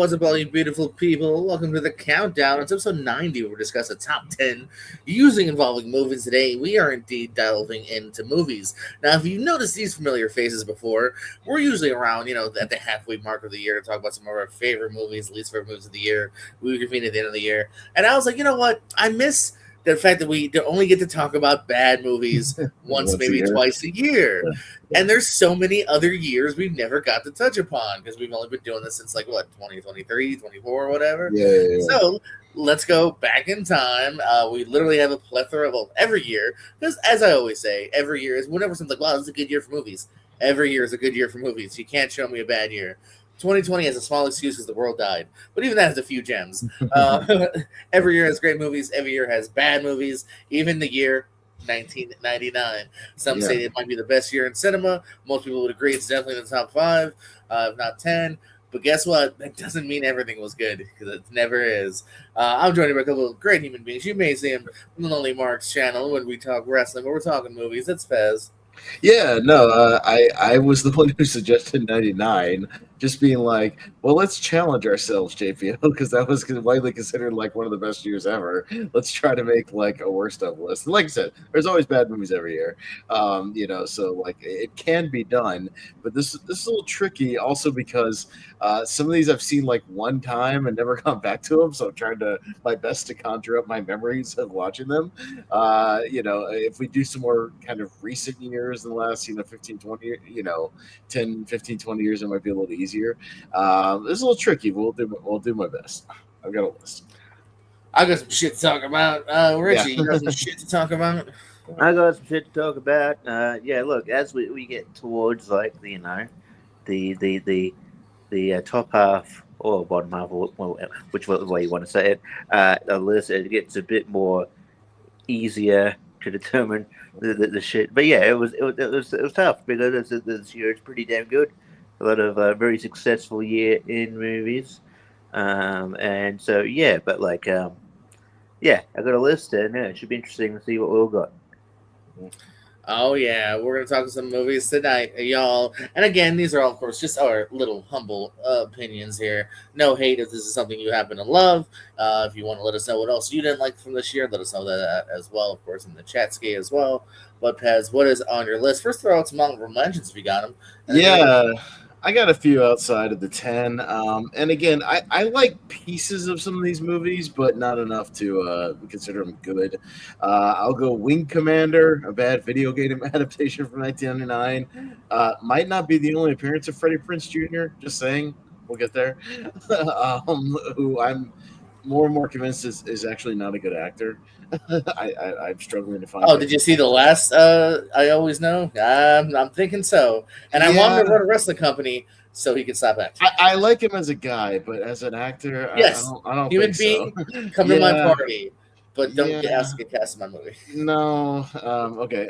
what's up, all you beautiful people? Welcome to the countdown. It's episode 90. We're discussing the top 10 using involving movies today. We are indeed delving into movies. Now, if you've noticed these familiar faces before, we're usually around, at the halfway mark of the year to talk about some of our favorite movies, least favorite movies of the year. We convene at the end of the year. And I was like, you know what? I miss the fact that we only get to talk about bad movies once maybe twice a year. Yeah. And there's so many other years we've never got to touch upon because we've only been doing this since 2023, 24, whatever. Yeah. So let's go back in time. We literally have a plethora of every year because, as I always say, every year is whenever someone's like, wow, this is a good year for movies. Every year is a good year for movies. You can't show me a bad year. 2020 has a small excuse because the world died, but even that has a few gems. Every year has great movies. Every year has bad movies. Even the year 1999. Some say it might be the best year in cinema. Most people would agree it's definitely in the top 5, if not 10. But guess what? That doesn't mean everything was good because it never is. I'm joined by a couple of great human beings. You may see him on the Lonely Marks channel when we talk wrestling, but we're talking movies. It's Pez. Yeah, no, I was the one who suggested 99, just being like, well, let's challenge ourselves, JPO, because that was widely considered like one of the best years ever. Let's try to make like a worst of list. And like I said, there's always bad movies every year, so like it can be done, but this is a little tricky also because some of these I've seen like one time and never gone back to them, so I'm trying my best to conjure up my memories of watching them. If we do some more kind of recent years in the last 15 20 10 15 20 years, it might be a little easier. It's a little tricky, but we'll do my best. I've got a list. I got some shit to talk about. Richie, you got some shit to talk about? I got some shit to talk about. Look, as we get towards like the top half or bottom half, whichever way you want to say it, the list, it gets a bit more easier to determine the shit. But yeah, it was tough because this year it's pretty damn good. A lot of very successful year in movies, and so I got a list, and it should be interesting to see what we all got. Oh yeah, we're gonna talk some movies tonight, y'all. And again, these are all, of course, just our little humble opinions here. No hate if this is something you happen to love. If you want to let us know what else you didn't like from this year, let us know that as well, of course, in the chat ski as well. But Pez, what is on your list? First, throw out some honorable mentions if you got them. I got a few outside of the 10. And again, I like pieces of some of these movies, but not enough to consider them good. I'll go Wing Commander, a bad video game adaptation from 1999. Might not be the only appearance of Freddie Prinze Jr., just saying. We'll get there. Who I'm more and more convinced is actually not a good actor. I'm struggling to find. Oh, did you see the last? I Always Know. I'm thinking so, and I want him to run a wrestling company so he can stop acting. I like him as a guy, but as an actor, yes, I don't human think being, come to my party, but don't ask to get cast in my movie. No. Okay.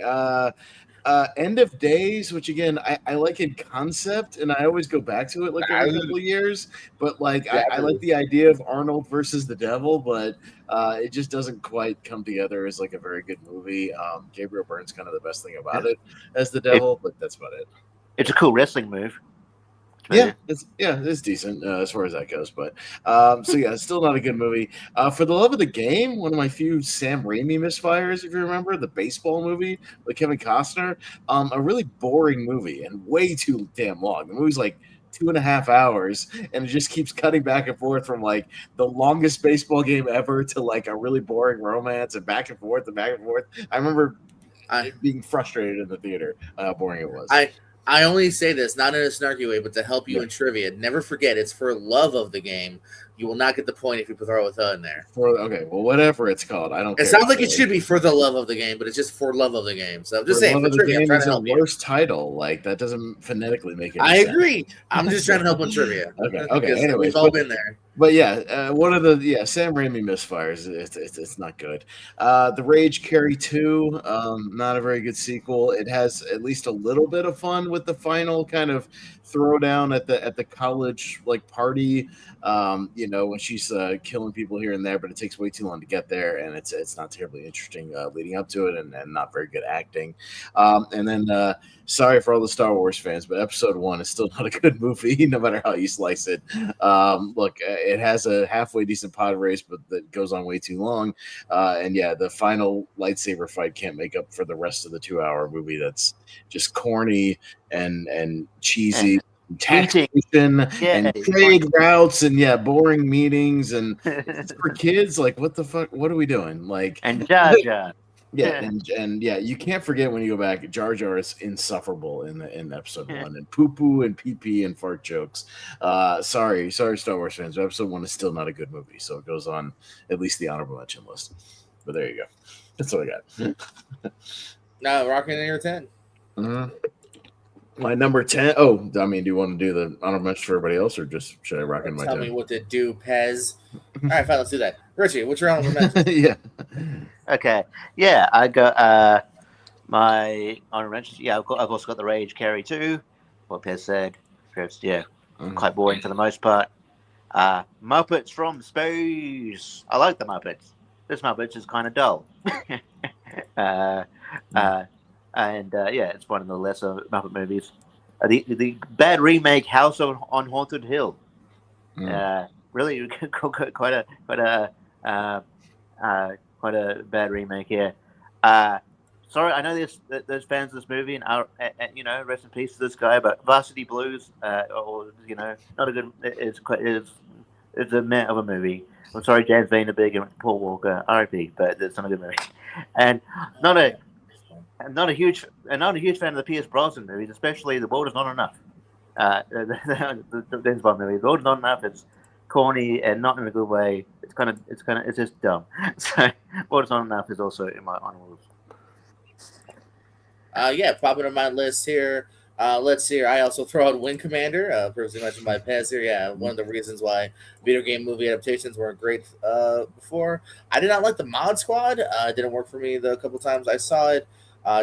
End of Days, which again I like in concept, and I always go back to it like every couple of years. But like I like the idea of Arnold versus the Devil, but it just doesn't quite come together as like a very good movie. Gabriel Byrne's kind of the best thing about it as the Devil, but that's about it. It's a cool wrestling move. It's decent as far as that goes, but it's still not a good movie. For the Love of the Game, one of my few Sam Raimi misfires, if you remember, the baseball movie with Kevin Costner, a really boring movie and way too damn long. The movie's like 2.5 hours, and it just keeps cutting back and forth from like the longest baseball game ever to like a really boring romance and back and forth and back and forth. I remember being frustrated in the theater how boring it was. I only say this, not in a snarky way, but to help you in trivia. Never forget, it's for love of the game. You will not get the point if you throw a in there. Whatever it's called. I don't care. It sounds like it should be for the love of the game, but it's just for love of the game. So I'm just saying, for trivia, I'm trying to help you. Worst title. Like, that doesn't phonetically make it. I agree. I'm just trying to help on trivia. Okay. Anyways, we've all been there. But yeah, one of the Sam Raimi misfires. It's not good. The Rage Carry 2, not a very good sequel. It has at least a little bit of fun with the final kind of throwdown at the college like party. When she's killing people here and there, but it takes way too long to get there, and it's not terribly interesting leading up to it, and not very good acting. And then sorry for all the Star Wars fans, but Episode 1 is still not a good movie, no matter how you slice it. Look, it has a halfway decent pod race, but that goes on way too long. And yeah, the final lightsaber fight can't make up for the rest of the 2-hour movie. That's just corny and cheesy. Taxation and trade routes and boring meetings and it's for kids. Like, what the fuck? What are we doing? Like, and Jar Jar. And you can't forget when you go back. Jar Jar is insufferable in Episode 1, and poo poo and pee pee and fart jokes. Sorry, Star Wars fans. But Episode 1 is still not a good movie, so it goes on at least the honorable mention list. But there you go. That's all I got. Now, rocking in your 10. My number 10. Oh, I mean, do you want to do the honorable mention for everybody else, or just should I rock in my 10? Tell me what to do, Pez. All right, fine, let's do that. Richie, what's your honorable mention? Yeah. Okay. Yeah, I got my honorable mentions. Yeah, I've also got The Rage Carry 2. What Pez said. Just, quite boring for the most part. Muppets from Space. I like the Muppets. This Muppets is kind of dull. It's one of the lesser Muppet movies. The bad remake House on Haunted Hill. Really quite a bad remake here. Sorry, I know there's fans of this movie, and rest in peace to this guy. But Varsity Blues, not a good. It's a meh of a movie. I'm sorry, James Vanderbeek and Paul Walker, R.I.P. But it's not a good movie, and I'm not a huge fan of the Pierce Brosnan movies, especially The World Is Not Enough. The James Bond movie, The World Is Not Enough. It's corny and not in a good way. It's just dumb. So World Is Not Enough is also in my honorable. Popping on my list here. Let's see here. I also throw out Wing Commander, previously mentioned by Pez here. Yeah, one of the reasons why video game movie adaptations weren't great before. I did not like the Mod Squad. It didn't work for me the couple times I saw it.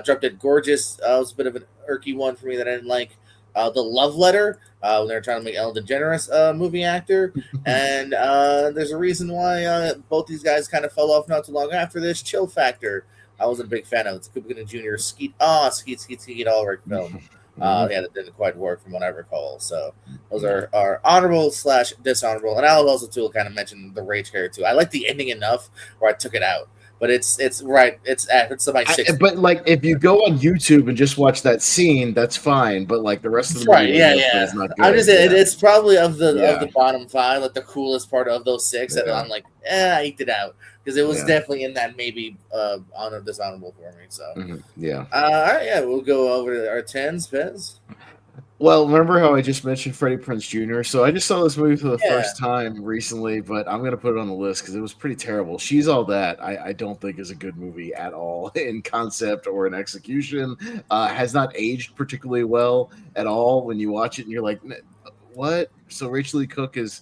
Drop Dead Gorgeous was a bit of an irky one for me that I didn't like. The Love Letter, when they were trying to make Ellen DeGeneres a movie actor. And there's a reason why both these guys kind of fell off not too long after this. Chill Factor, I wasn't a big fan of. It's Cuba Gooding Jr. Skeet Ulrich film. That didn't quite work from what I recall. So those are honorable/dishonorable. And I'll also too kind of mention the Rage Carry too. I like the ending enough where I took it out. But it's right. It's my 6. But like, if you go on YouTube and just watch that scene, that's fine. But like the rest of the movie, is not good. I'm just saying it's probably of the bottom 5, like the coolest part of those 6. And I'm like, I eked it out because it was definitely in that maybe dishonorable for me. So all right, we'll go over to our 10s, Pez. Well, remember how I just mentioned Freddie Prinze Jr.? So I just saw this movie for the first time recently, but I'm going to put it on the list because it was pretty terrible. She's All That, I don't think is a good movie at all in concept or in execution. Has not aged particularly well at all when you watch it and you're like, what? So Rachel Lee Cook is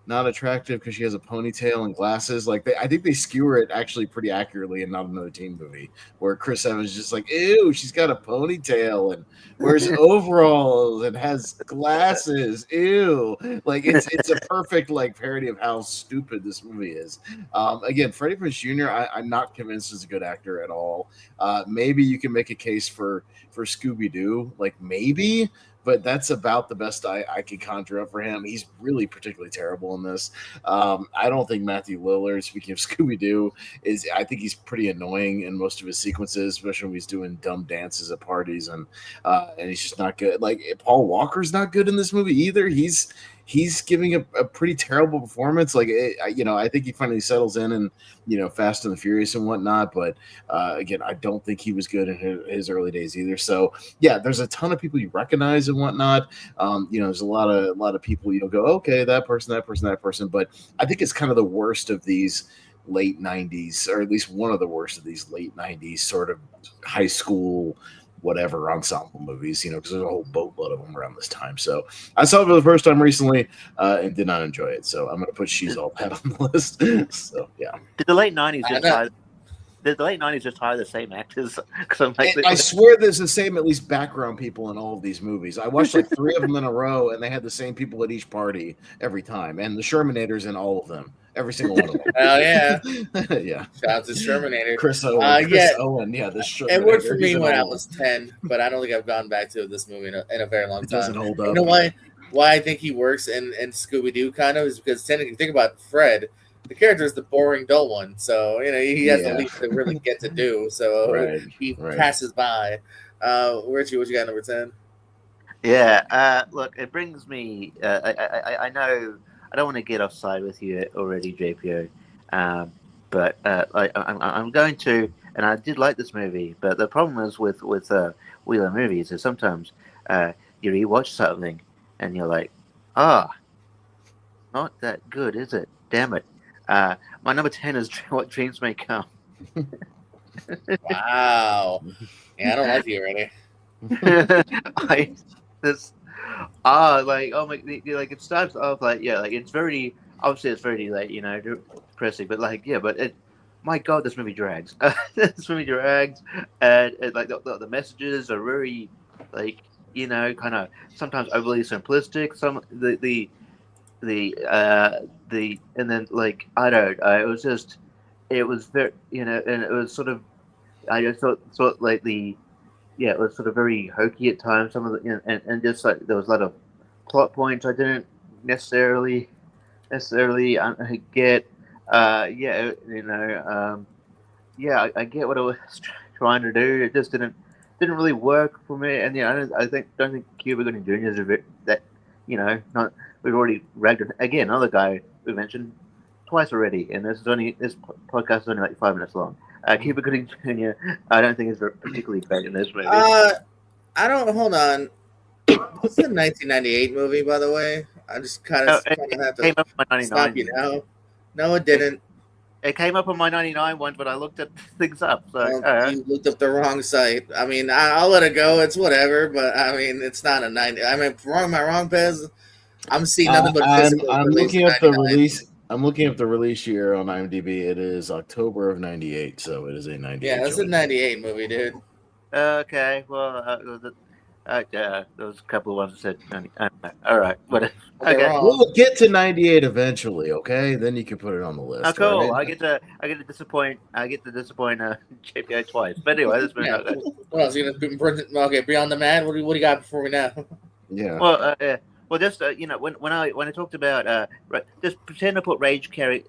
not attractive because she has a ponytail and glasses. Like I think they skewer it actually pretty accurately in Not Another Teen Movie, where Chris Evans is just like, ew, she's got a ponytail and wears overalls and has glasses. Ew. Like it's a perfect like parody of how stupid this movie is. Again, Freddie Prinze Jr. I'm not convinced is a good actor at all. Maybe you can make a case for Scooby-Doo, like maybe. But that's about the best I could conjure up for him. He's really particularly terrible in this. I don't think Matthew Lillard, speaking of Scooby-Doo, I think he's pretty annoying in most of his sequences, especially when he's doing dumb dances at parties, and he's just not good. Like Paul Walker's not good in this movie either. He's giving a pretty terrible performance. Like, I think he finally settles in and, Fast and the Furious and whatnot. But again, I don't think he was good in his early days either. So yeah, there's a ton of people you recognize and whatnot. There's a lot of people, go, okay, that person. But I think it's kind of the worst of these late 90s, or at least one of the worst of these late 90s sort of high school whatever ensemble movies, because there's a whole boatload of them around this time. So I saw it for the first time recently and did not enjoy it. So I'm going to put She's All That on the list. So yeah. Did the late '90s I just know. hire? Did the late '90s just hire the same actors? 'Cause I'm like, I swear there's the same at least background people in all of these movies. I watched like 3 of them in a row, and they had the same people at each party every time, and the Shermanators in all of them, every single one of them. Hell yeah. Yeah, Shout out to Shermanator. Chris Owen. Yeah. Owen. Yeah, the Shermanator. It worked for He's me in when all I of them. was 10, but I don't think I've gone back to this movie in a very long It time. doesn't hold up. You know why I think he works in Scooby Doo kind of is because technically, think about Fred. The character is the boring, dull one, so he has the least to really get to do. So Right, he right. passes by. Richie, what you got number 10? yeah. Look, it brings me. I know I don't want to get offside with you already, JPO, but I'm going to. And I did like this movie, but the problem is with Wheeler movies is sometimes you rewatch something and you're like, not that good, is it? Damn it. My number 10 is What Dreams May Come. Wow. Yeah, I don't like you already. It starts off it's very obviously it's very depressing, but my God, this movie drags. This movie drags, and the messages are very kind of sometimes overly simplistic. Some and then I don't. It was very and it was sort of I just thought it was sort of very hokey at times. Some of the and just there was a lot of plot points I didn't necessarily get. I get what I was trying to do. It just didn't really work for me. And I don't think Cuba Gooding Jr. is a bit that not. We've already ragged on again. Another guy we mentioned twice already, and this podcast is only like 5 minutes long. Cuba Gooding Jr. I don't think is particularly bad in this movie. I don't. Hold on. This is a 1998 movie, by the way. I just kind of have to came up on my 99. stop you now. No, it didn't. It came up on my 99 one, but I looked at things up. So You looked up the wrong site. I mean, I'll let it go. It's whatever, but I mean, it's not a 90. I mean, am I wrong, Pez? I'm seeing nothing but physical. I'm release looking up the 99. release. I'm looking up the release year on IMDb. It is October of '98, so it is a '98. Yeah, it's a 98 movie, dude. okay, well, there was a couple of ones that said 90. All right, but Okay, okay. wrong. We'll get to '98 eventually. Okay, then you can put it on the list. Oh, cool! right? I get to disappoint JPI twice. But anyway, this movie. Yeah. What else? You gonna okay? Beyond the Mad. What do you got before we know? Yeah. Well, just when I talked about just pretend to put the Rage Carry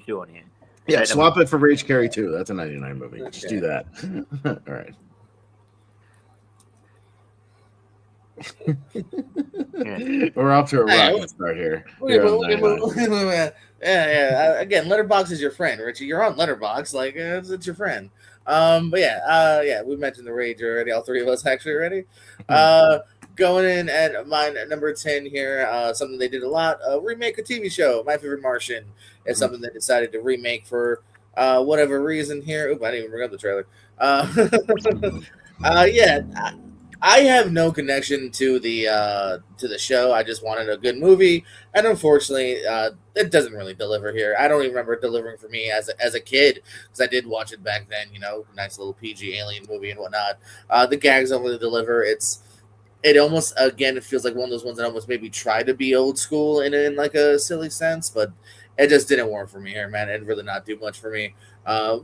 2 on here. Yeah, swap it for Rage Carry 2. That's a '99 movie. Just Okay. do that. All right. Yeah. We're off to a Hey, rocket start here. Okay, Here well, on okay, 99. well, yeah. Again, Letterbox is your friend, Richie. You're on Letterbox, it's your friend. But yeah, we mentioned the Rage already. All three of us actually already. Going in at my number 10 here, something they did a lot. Remake a TV show. My Favorite Martian is something they decided to remake for whatever reason here. Oop, I didn't even bring up the trailer. I have no connection to the show. I just wanted a good movie, and unfortunately, it doesn't really deliver here. I don't even remember it delivering for me as a kid because I did watch it back then. Nice little PG alien movie and whatnot. The gags don't really deliver. It almost it feels like one of those ones that almost maybe try to be old school in like a silly sense, but it just didn't work for me here, man. It really not do much for me.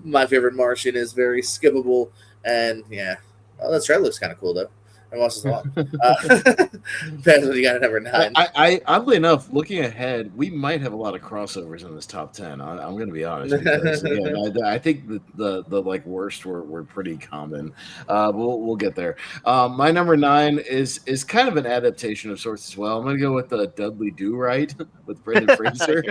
My Favorite Martian is very skippable, and yeah, this trailer looks kind of cool though. I watched this a lot. Depends what you got at number 9. I oddly enough, looking ahead, we might have a lot of crossovers in this top 10. I'm going to be honest. Because, I think the worst were pretty common. We'll get there. My number 9 is kind of an adaptation of sorts as well. I'm going to go with the Dudley Do Right with Brendan Fraser.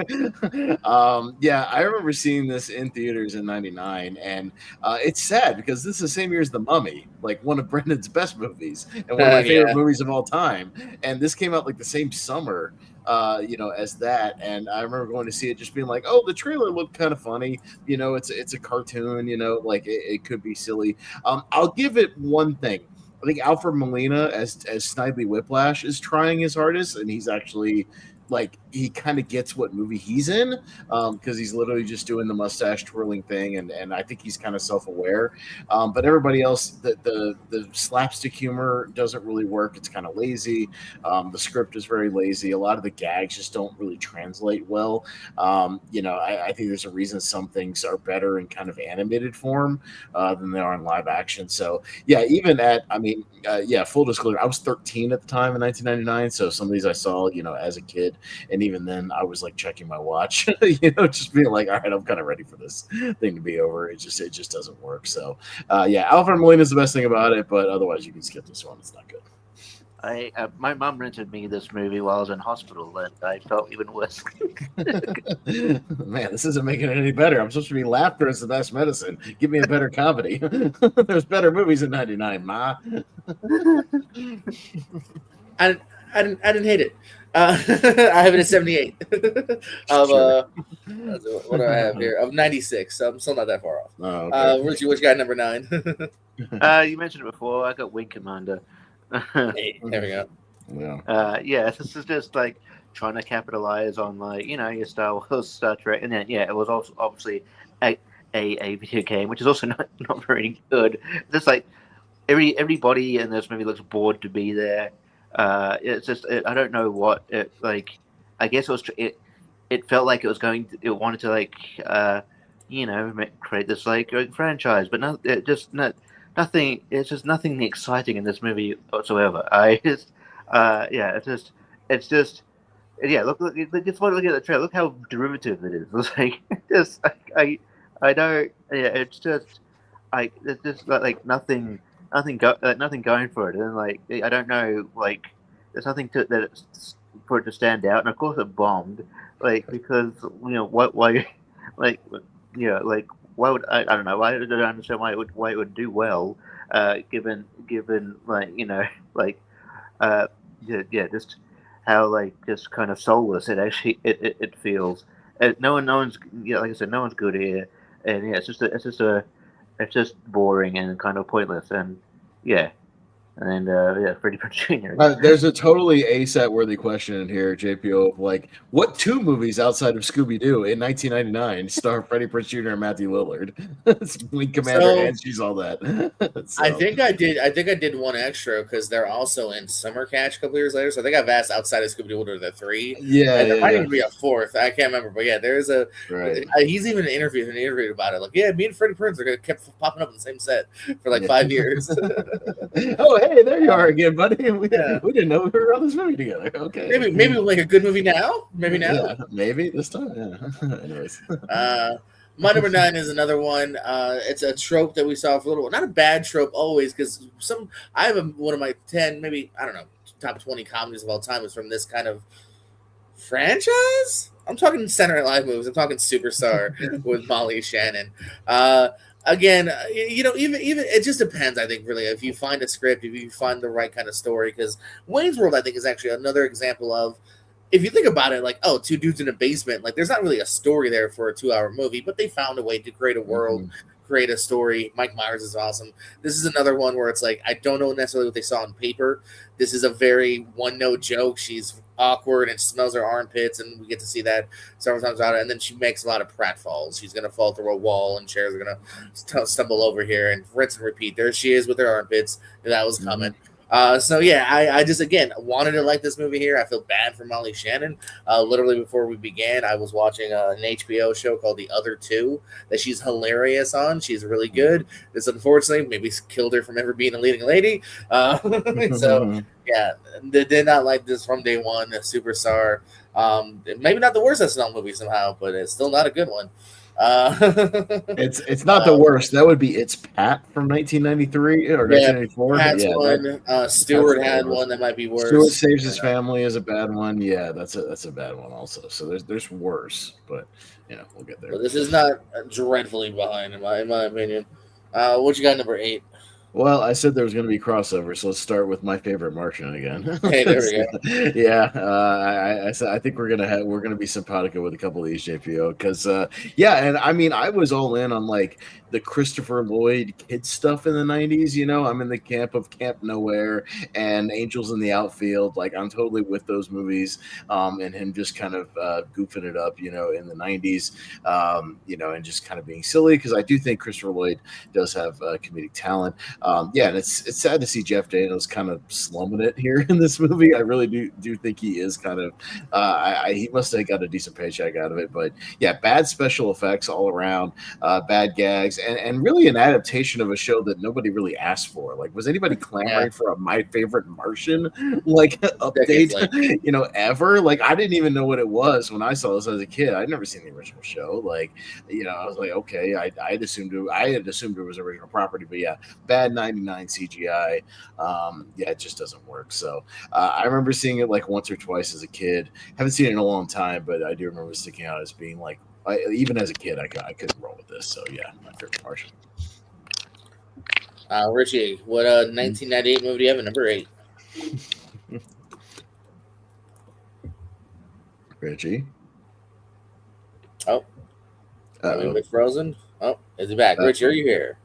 I remember seeing this in theaters in '99, and it's sad because this is the same year as The Mummy, like one of Brendan's best movies and one of my favorite movies of all time. And this came out like the same summer as that. And I remember going to see it, just being like, oh, the trailer looked kind of funny. It's a cartoon. Like it could be silly. I'll give it one thing. I think Alfred Molina as Snidely Whiplash is trying his hardest, and he's actually like he kind of gets what movie he's in, because he's literally just doing the mustache twirling thing, and I think he's kind of self-aware. But everybody else, the slapstick humor doesn't really work. It's kind of lazy. The script is very lazy. A lot of the gags just don't really translate well. I think there's a reason some things are better in kind of animated form than they are in live action. So yeah, even full disclosure, I was 13 at the time in 1999, so some of these I saw as a kid. And even then, I was like checking my watch, just being like, all right, I'm kind of ready for this thing to be over. It just doesn't work. So, Alfred Molina is the best thing about it, but otherwise, you can skip this one. It's not good. My mum rented me this movie while I was in hospital, and I felt even worse. Man, this isn't making it any better. I'm supposed to be laughter is the best medicine. Give me a better comedy. There's better movies in '99, Ma. I didn't hate it. I have it at 78. What do I have here? Of 96, so I'm still not that far off. Oh, okay. Richie, what you got number 9? You mentioned it before. I got Wing Commander. Hey, there we go. This is just like trying to capitalize on your Star Wars, Star Trek, and then it was also obviously a video game, which is also not very good. Just like everybody in this movie looks bored to be there. It's just I don't know what it like. I guess it felt like it wanted to create this franchise, but nothing. It's just nothing exciting in this movie whatsoever. Look at the trailer. Look how derivative it is. It's like I don't. Yeah, it's just it's just like nothing going for it, and I don't know, there's nothing for it to stand out, and of course it bombed, because why would I don't know, I don't understand why it would do well, given just how just kind of soulless it feels. No one's like I said, no one's good here, and it's just boring and kind of pointless, and Freddie Prinze Jr. There's a totally ASAT-worthy question in here, JPO, of what two movies outside of Scooby-Doo in 1999 star Freddie Prinze Jr. and Matthew Lillard? It's Wing Commander and She's All That. So. I think I did one extra because they're also in Summer Catch a couple years later. So I think I've asked outside of Scooby-Doo what are the 3. Yeah, and there might even be a 4th. I can't remember, but there's a. Right. He's even interviewed about it. Me and Freddie Prinze are kept popping up in the same set for 5 years. Oh, hey, there you are again, buddy. We didn't know we were on this movie together. Okay. Maybe we'll make a good movie now. Maybe now. Yeah, maybe this time. Yeah. Anyways. My number 9 is another one. It's a trope that we saw for a little while. Not a bad trope always, because I have one of my 10, maybe, I don't know, top 20 comedies of all time is from this kind of franchise. I'm talking Saturday Night Live movies. I'm talking Superstar with Molly Shannon. Again, even it just depends. I think really if you find a script, if you find the right kind of story, because Wayne's World I think is actually another example of, if you think about it, two dudes in a basement, there's not really a story there for a 2-hour movie, but they found a way to create a world, create a story. Mike Myers is awesome. This is another one where it's I don't know necessarily what they saw on paper. This is a very one-note joke. She's awkward and smells her armpits, and we get to see that several times out. And then she makes a lot of pratfalls. She's going to fall through a wall, and chairs are going to stumble over here, and rinse and repeat. There she is with her armpits. That was coming. I just, again, wanted to like this movie here. I feel bad for Molly Shannon. Literally before we began, I was watching an HBO show called The Other Two that she's hilarious on. She's really good. This, unfortunately, maybe killed her from ever being a leading lady. Did not like this from day one. A Superstar. Maybe not the worst SNL movie somehow, but it's still not a good one. It's not the worst. That would be It's Pat from 1993 or 1994. Pat's one. Stewart had one that might be worse. Stewart Saves His Family is a bad one. Yeah, that's a bad one also. So there's worse, but we'll get there. But this is not dreadfully behind in my opinion. What you got number 8? Well, I said there was going to be crossover, so let's start with my favorite Martian again. Hey, there we go. Yeah, I said I think we're gonna be simpatico with a couple of these JPO because yeah, and I mean I was all in on like the Christopher Lloyd kid stuff in the '90s. You know, I'm in the camp of Camp Nowhere and Angels in the Outfield. Like I'm totally with those movies, and him just kind of goofing it up, you know, in the '90s, you know, and just kind of being silly because I do think Christopher Lloyd does have comedic talent. Yeah, and it's sad to see Jeff Daniels kind of slumming it here in this movie. I really do think he is kind of he must have got a decent paycheck out of it, but yeah, bad special effects all around, bad gags, and really an adaptation of a show that nobody really asked for. Like, was anybody clamoring for a My Favorite Martian like update? You know, ever? Like, I didn't even know what it was when I saw this as a kid. I'd never seen the original show. Like, you know, I was like, okay, I had assumed it was original property, but yeah, bad 99 CGI. Yeah, it just doesn't work. So I remember seeing it like once or twice as a kid. Haven't seen it in a long time, but I do remember sticking out as being like, even as a kid, I couldn't roll with this. So yeah, my favorite Martian. Richie, what 1998 movie do you have at number 8? Richie. Oh, we frozen. Oh, is he back? Richie, are you here?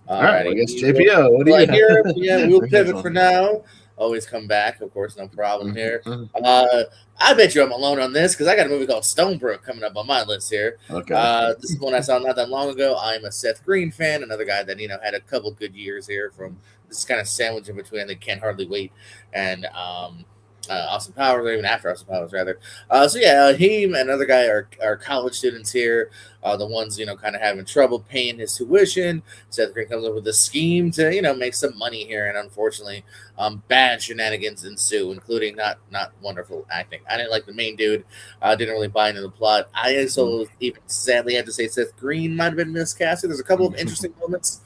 All right, I guess JPO. What do you here? Yeah, we'll pivot for now. Always come back, of course, no problem here. I bet you I'm alone on this because I got a movie called Stonebrook coming up on my list here. Okay. This is one I saw not that long ago. I'm a Seth Green fan, another guy that had a couple good years here. From this kind of sandwich in between the Can't Hardly Wait and Austin Powers, or even after Austin Powers, rather. So yeah, him and another guy are college students here. The ones kind of having trouble paying his tuition. Seth Green comes up with a scheme to make some money here, and unfortunately, bad shenanigans ensue, including not wonderful acting. I didn't like the main dude. I didn't really buy into the plot. I also even sadly had to say Seth Green might have been miscasted. There's a couple of interesting moments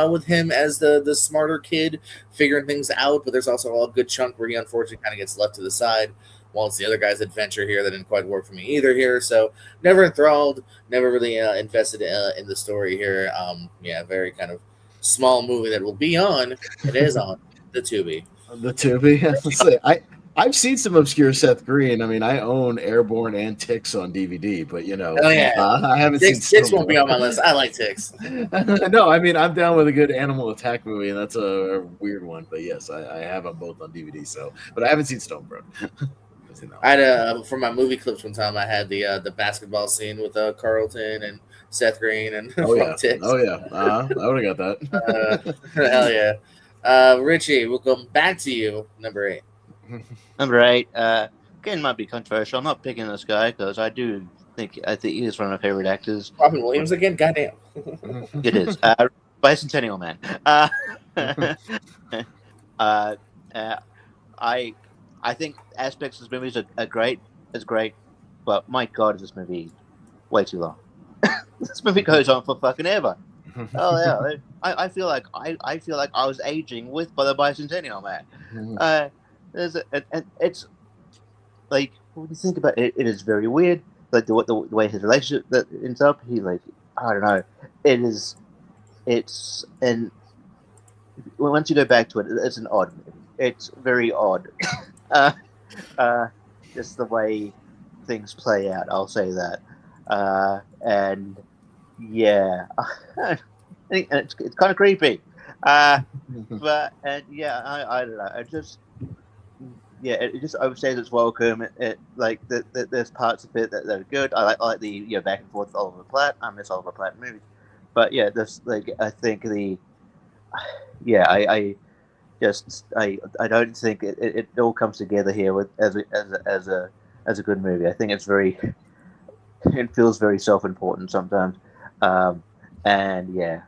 with him as the smarter kid figuring things out, but there's also a good chunk where he unfortunately kind of gets left to the side while it's the other guy's adventure here that didn't quite work for me either here. So never enthralled, never really invested in the story here. Yeah, very kind of small movie that will be on. It is on the Tubi. The Tubi. I've seen some obscure Seth Green. I mean, I own Airborne and Ticks on DVD, but I haven't seen Ticks. Won't be on my list. I like Ticks. No, I mean, I'm down with a good animal attack movie, and that's a weird one. But yes, I have them both on DVD. So, but I haven't seen Stonebrook. I had for my movie clips one time. I had the basketball scene with Carlton and Seth Green and Ticks. Oh yeah, I would have got that. Hell yeah, Richie. We'll come back to you. Number 8. Number 8. Again, might be controversial. I'm not picking this guy because I think he is one of my favorite actors. Robin Williams again. Goddamn. It is Bicentennial Man. I think aspects of this movie are great. It's great, but my God, is this movie way too long? This movie goes on for fucking ever. Oh yeah, I feel like I was aging with by the Bicentennial Man. It's like when you think about it, it is very weird. Like the way his relationship that ends up, I don't know. And once you go back to it, it's an odd movie. It's very odd. Just the way things play out. I'll say that. And yeah, it's kind of creepy. But I don't know. It just overstays its welcome. There's parts of it that are good. I like the back and forth with Oliver Platt. I miss Oliver Platt movies. But yeah, I think I don't think it all comes together here as a good movie. I think it feels very self-important sometimes. And not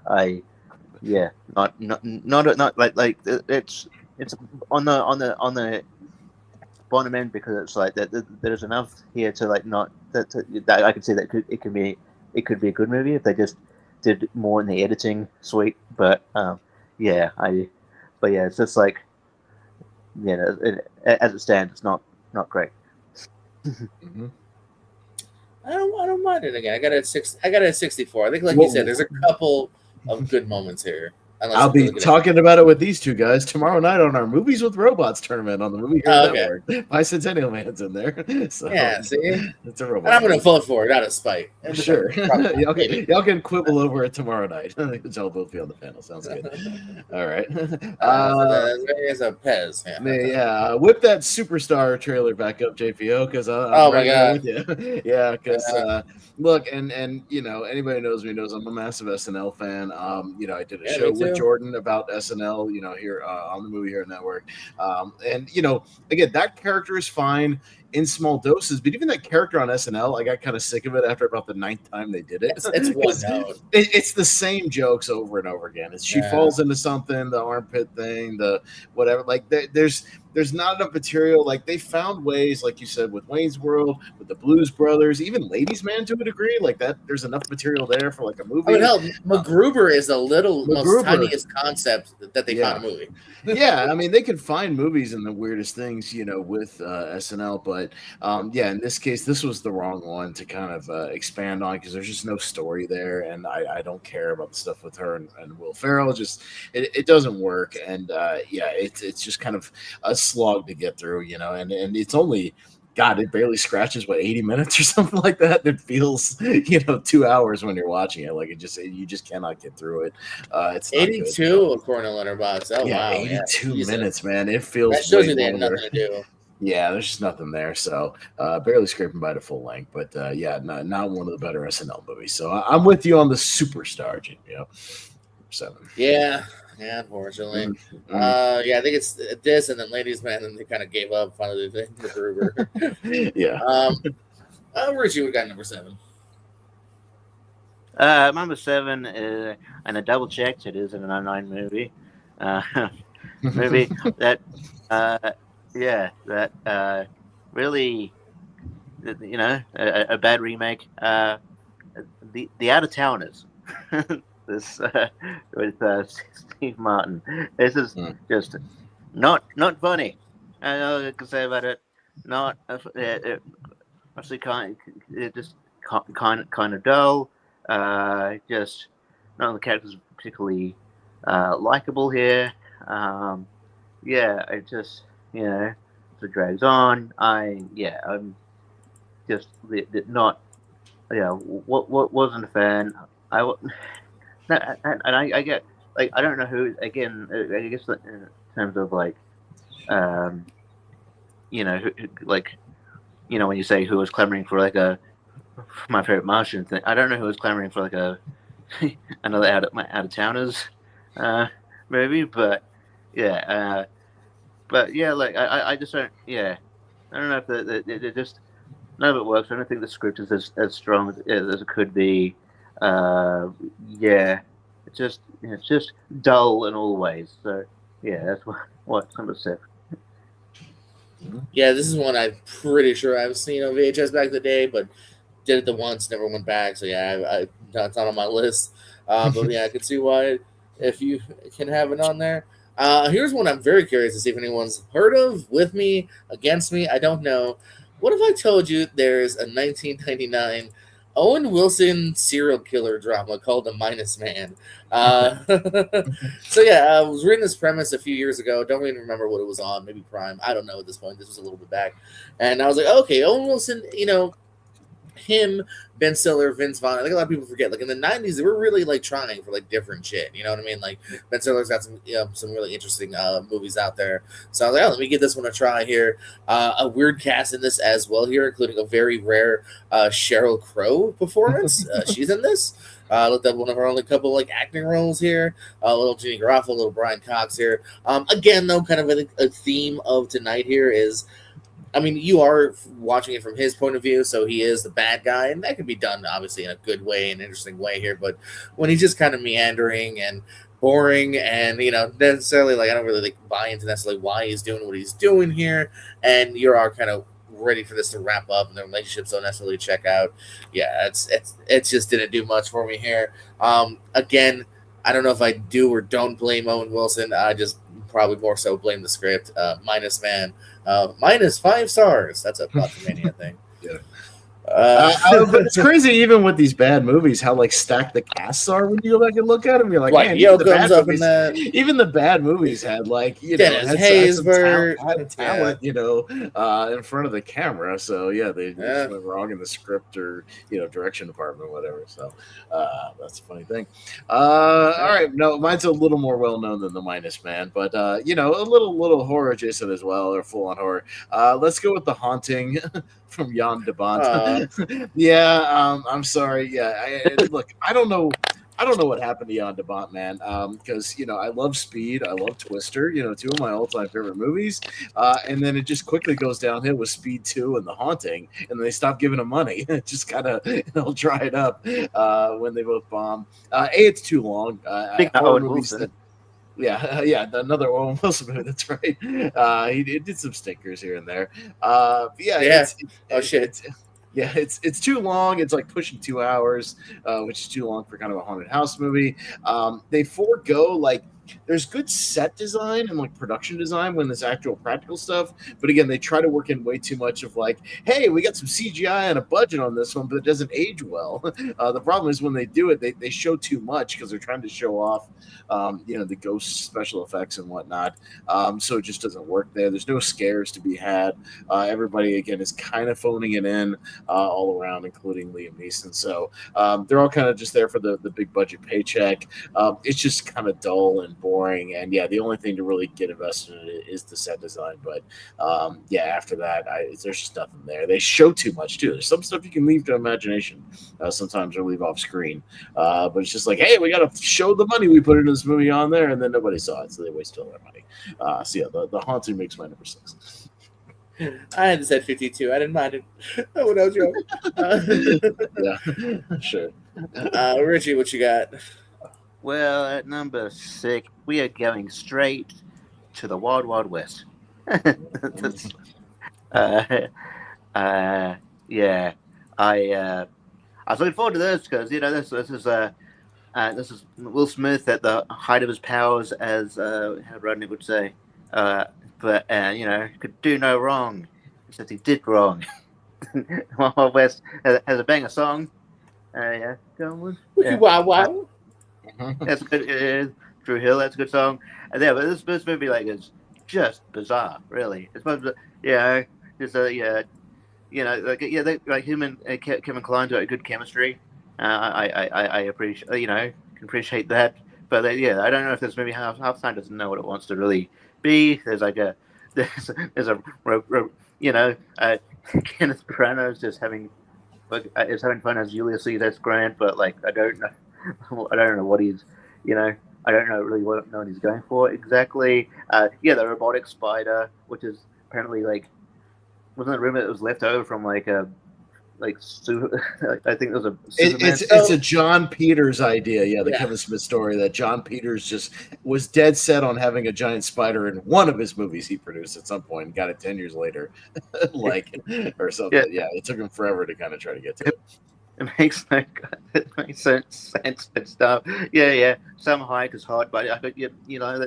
like it's on the bottom end because it's like that there's enough here to like not that I can see that it could be a good movie if they just did more in the editing suite. But it's just like as it stands, it's not great. Mm-hmm. I don't mind it again. I got it at 64. I think, like you said, there's a couple of good moments here. Unless I'll I'm be really good at- talking about it with these two guys tomorrow night on our Movies with Robots tournament on the Movie Hero Oh, okay. Network. Bicentennial Man's in there. So Yeah, see? it's a And robot. I'm going to vote for it out of spite. And Sure. probably not, maybe. y'all can quibble over it tomorrow night. Y'all both be on the panel. Sounds good. All right. So that's a Pez. Yeah. Whip that Superstar trailer back up, JPO, because I'm Oh, my right there God. with you. Yeah, because look, and you know, anybody knows me knows I'm a massive SNL fan. You know, I did a Yeah, show me with too. Jordan about SNL, you know, here on the Movie Hero Network. And you know, again, that character is fine in small doses, but even that character on SNL, I got kind of sick of it after about the 9th time they did it. It's one note. It's the same jokes over and over again. She falls into something, the armpit thing, the whatever. Like there's not enough material. Like they found ways, like you said, with Wayne's World, with the Blues Brothers, even Ladies Man to a degree. Like that, there's enough material there for like a movie. I mean, hell, MacGruber is the most MacGruber. tiniest concept that they found a movie. Yeah, I mean, they could find movies and the weirdest things, you know, with SNL, but yeah, in this case, this was the wrong one to kind of expand on because there's just no story there, and I don't care about the stuff with her and Will Ferrell. Just it doesn't work, and yeah, it's just kind of a slog to get through, you know, and it's only. God, it barely scratches 80 minutes or something like that. It feels 2 hours when you're watching it. Like you just cannot get through it. It's 82 according to Letterboxd. Oh yeah, wow, 82 minutes, man. It feels that shows way you they had longer. nothing to do. Yeah, there's just nothing there. So barely scraping by to full length, but yeah, not one of the better SNL movies. So I'm with you on the Superstar, JPO. 7. Yeah, unfortunately. Yeah, I think it's this and then Ladies Man, and they kind of gave up finally. The Gruber. Yeah. Richie, we got number 7. Number 7 is, and I double checked, it is an 99 movie. Movie that, really, you know, a bad remake. The Out of Towners. This with Steve Martin. This is just not funny. I don't know what I can say about it. Not actually kind of dull. Just none of the characters are particularly likable here. Yeah, it just it drags on. I'm just not what wasn't a fan. And I get like I don't know who again. I guess in terms of like, who, like, when you say who was clamoring for like my favorite Martian thing. I don't know who was clamoring for like another out of towners movie, but yeah, like I just don't. Yeah, I don't know if it just none of it works. I don't think the script is as strong as it could be. Yeah, it's just dull in all ways. So yeah, that's what number 7. Yeah, this is one I'm pretty sure I've seen on VHS back in the day, but did it the once, never went back. So yeah, it's not on my list. But yeah, I can see why if you can have it on there. Here's one I'm very curious to see if anyone's heard of, with me, against me. I don't know. What if I told you there's a 1999 Owen Wilson serial killer drama called The Minus Man? So yeah, I was reading this premise a few years ago. Don't even remember what it was on. Maybe Prime. I don't know at this point. This was a little bit back. And I was like, okay, Owen Wilson, him, Ben Stiller, Vince Vaughn. I think a lot of people forget. Like in the 90s, they were really like trying for like different shit. You know what I mean? Like Ben Stiller's got some really interesting movies out there. So I was like, let me give this one a try here. A weird cast in this as well here, including a very rare Sheryl Crow performance. She's in this. Looked up one of her only couple like acting roles here. A little Jeannie Garofalo, a little Brian Cox here. Again, though, kind of a theme of tonight here is, I mean, you are watching it from his point of view, so he is the bad guy, and that can be done, obviously, in a good way, an interesting way here, but when he's just kind of meandering and boring and, necessarily, like, I don't really buy into necessarily why he's doing what he's doing here, and you are kind of ready for this to wrap up, and the relationships don't necessarily check out. Yeah, it just didn't do much for me here. Again, I don't know if I do or don't blame Owen Wilson. I just probably more so blame the script. Minus Man, minus 5 stars. That's a Quantumania thing. Yeah. But it's crazy, even with these bad movies, how like stacked the casts are when you go back and look at them. You're like, Like man, even the Yoakum's bad up in movies, that. even the bad movies had like Dennis had some Haysbert. had talent, in front of the camera. So yeah, they Yeah. just went wrong in the script or direction department, whatever. So that's a funny thing. All right, no, mine's a little more well known than The Minus Man, but a little horror adjacent as well, or full on horror. Let's go with The Haunting from Jan de Bont. Yeah, I'm sorry. Yeah, look, I don't know what happened to Jan de Bont, man. Because I love Speed, I love Twister, two of my all-time favorite movies. And then it just quickly goes downhill with Speed 2 and The Haunting, and they stop giving him money. It just kind of dried up when they both bomb. It's too long. Big horror Owen movies Wilson. another Owen Wilson movie. That's right. He did some stinkers here and there. Yeah. Shit. It's too long. It's like pushing 2 hours, which is too long for kind of a haunted house movie. They forego like there's good set design and like production design when there's actual practical stuff, but again, they try to work in way too much of like, hey, we got some CGI and a budget on this one, but it doesn't age well. The problem is when they do it, they show too much because they're trying to show off, the ghost special effects and whatnot. So it just doesn't work there. There's no scares to be had. Everybody again is kind of phoning it in all around, including Liam Neeson. So they're all kind of just there for the big budget paycheck. It's just kind of dull and boring, and the only thing to really get invested in it is the set design. But after that, there's just nothing there. They show too much too. There's some stuff you can leave to imagination sometimes, or leave off screen. But it's just like, hey, we got to show the money we put into this movie on there, and then nobody saw it, so they wasted all their money. The Haunting makes my number 6. I had said 52. I didn't mind it. When I was young. Yeah, sure. Richie, what you got? Well, at number 6, we are going straight to the Wild Wild West. Yeah, I was looking forward to this because this is Will Smith at the height of his powers, as how Rodney would say. But could do no wrong, except he did wrong. Wild Wild West has a banger song. Yeah, go on. Yeah. Wow. That's good. Drew Hill, that's a good song. And yeah, but this movie is just bizarre, really. It's supposed to, just like him and Kevin Kline do a good chemistry. I appreciate, can appreciate that. But I don't know if this movie half time doesn't know what it wants to really be. There's Kenneth Branagh's just having fun as Julius Caesar Grant, but I don't know what he's, I don't know really what he's going for exactly. The robotic spider, which is apparently wasn't the rumor that was left over from I think it was a Superman. It's a John Peters idea, Kevin Smith story that John Peters just was dead set on having a giant spider in one of his movies he produced at some point and got it 10 years later, or something. Yeah, it took him forever to kind of try to get to it. It makes sense and stuff. Yeah. Some Hayek is hot, but that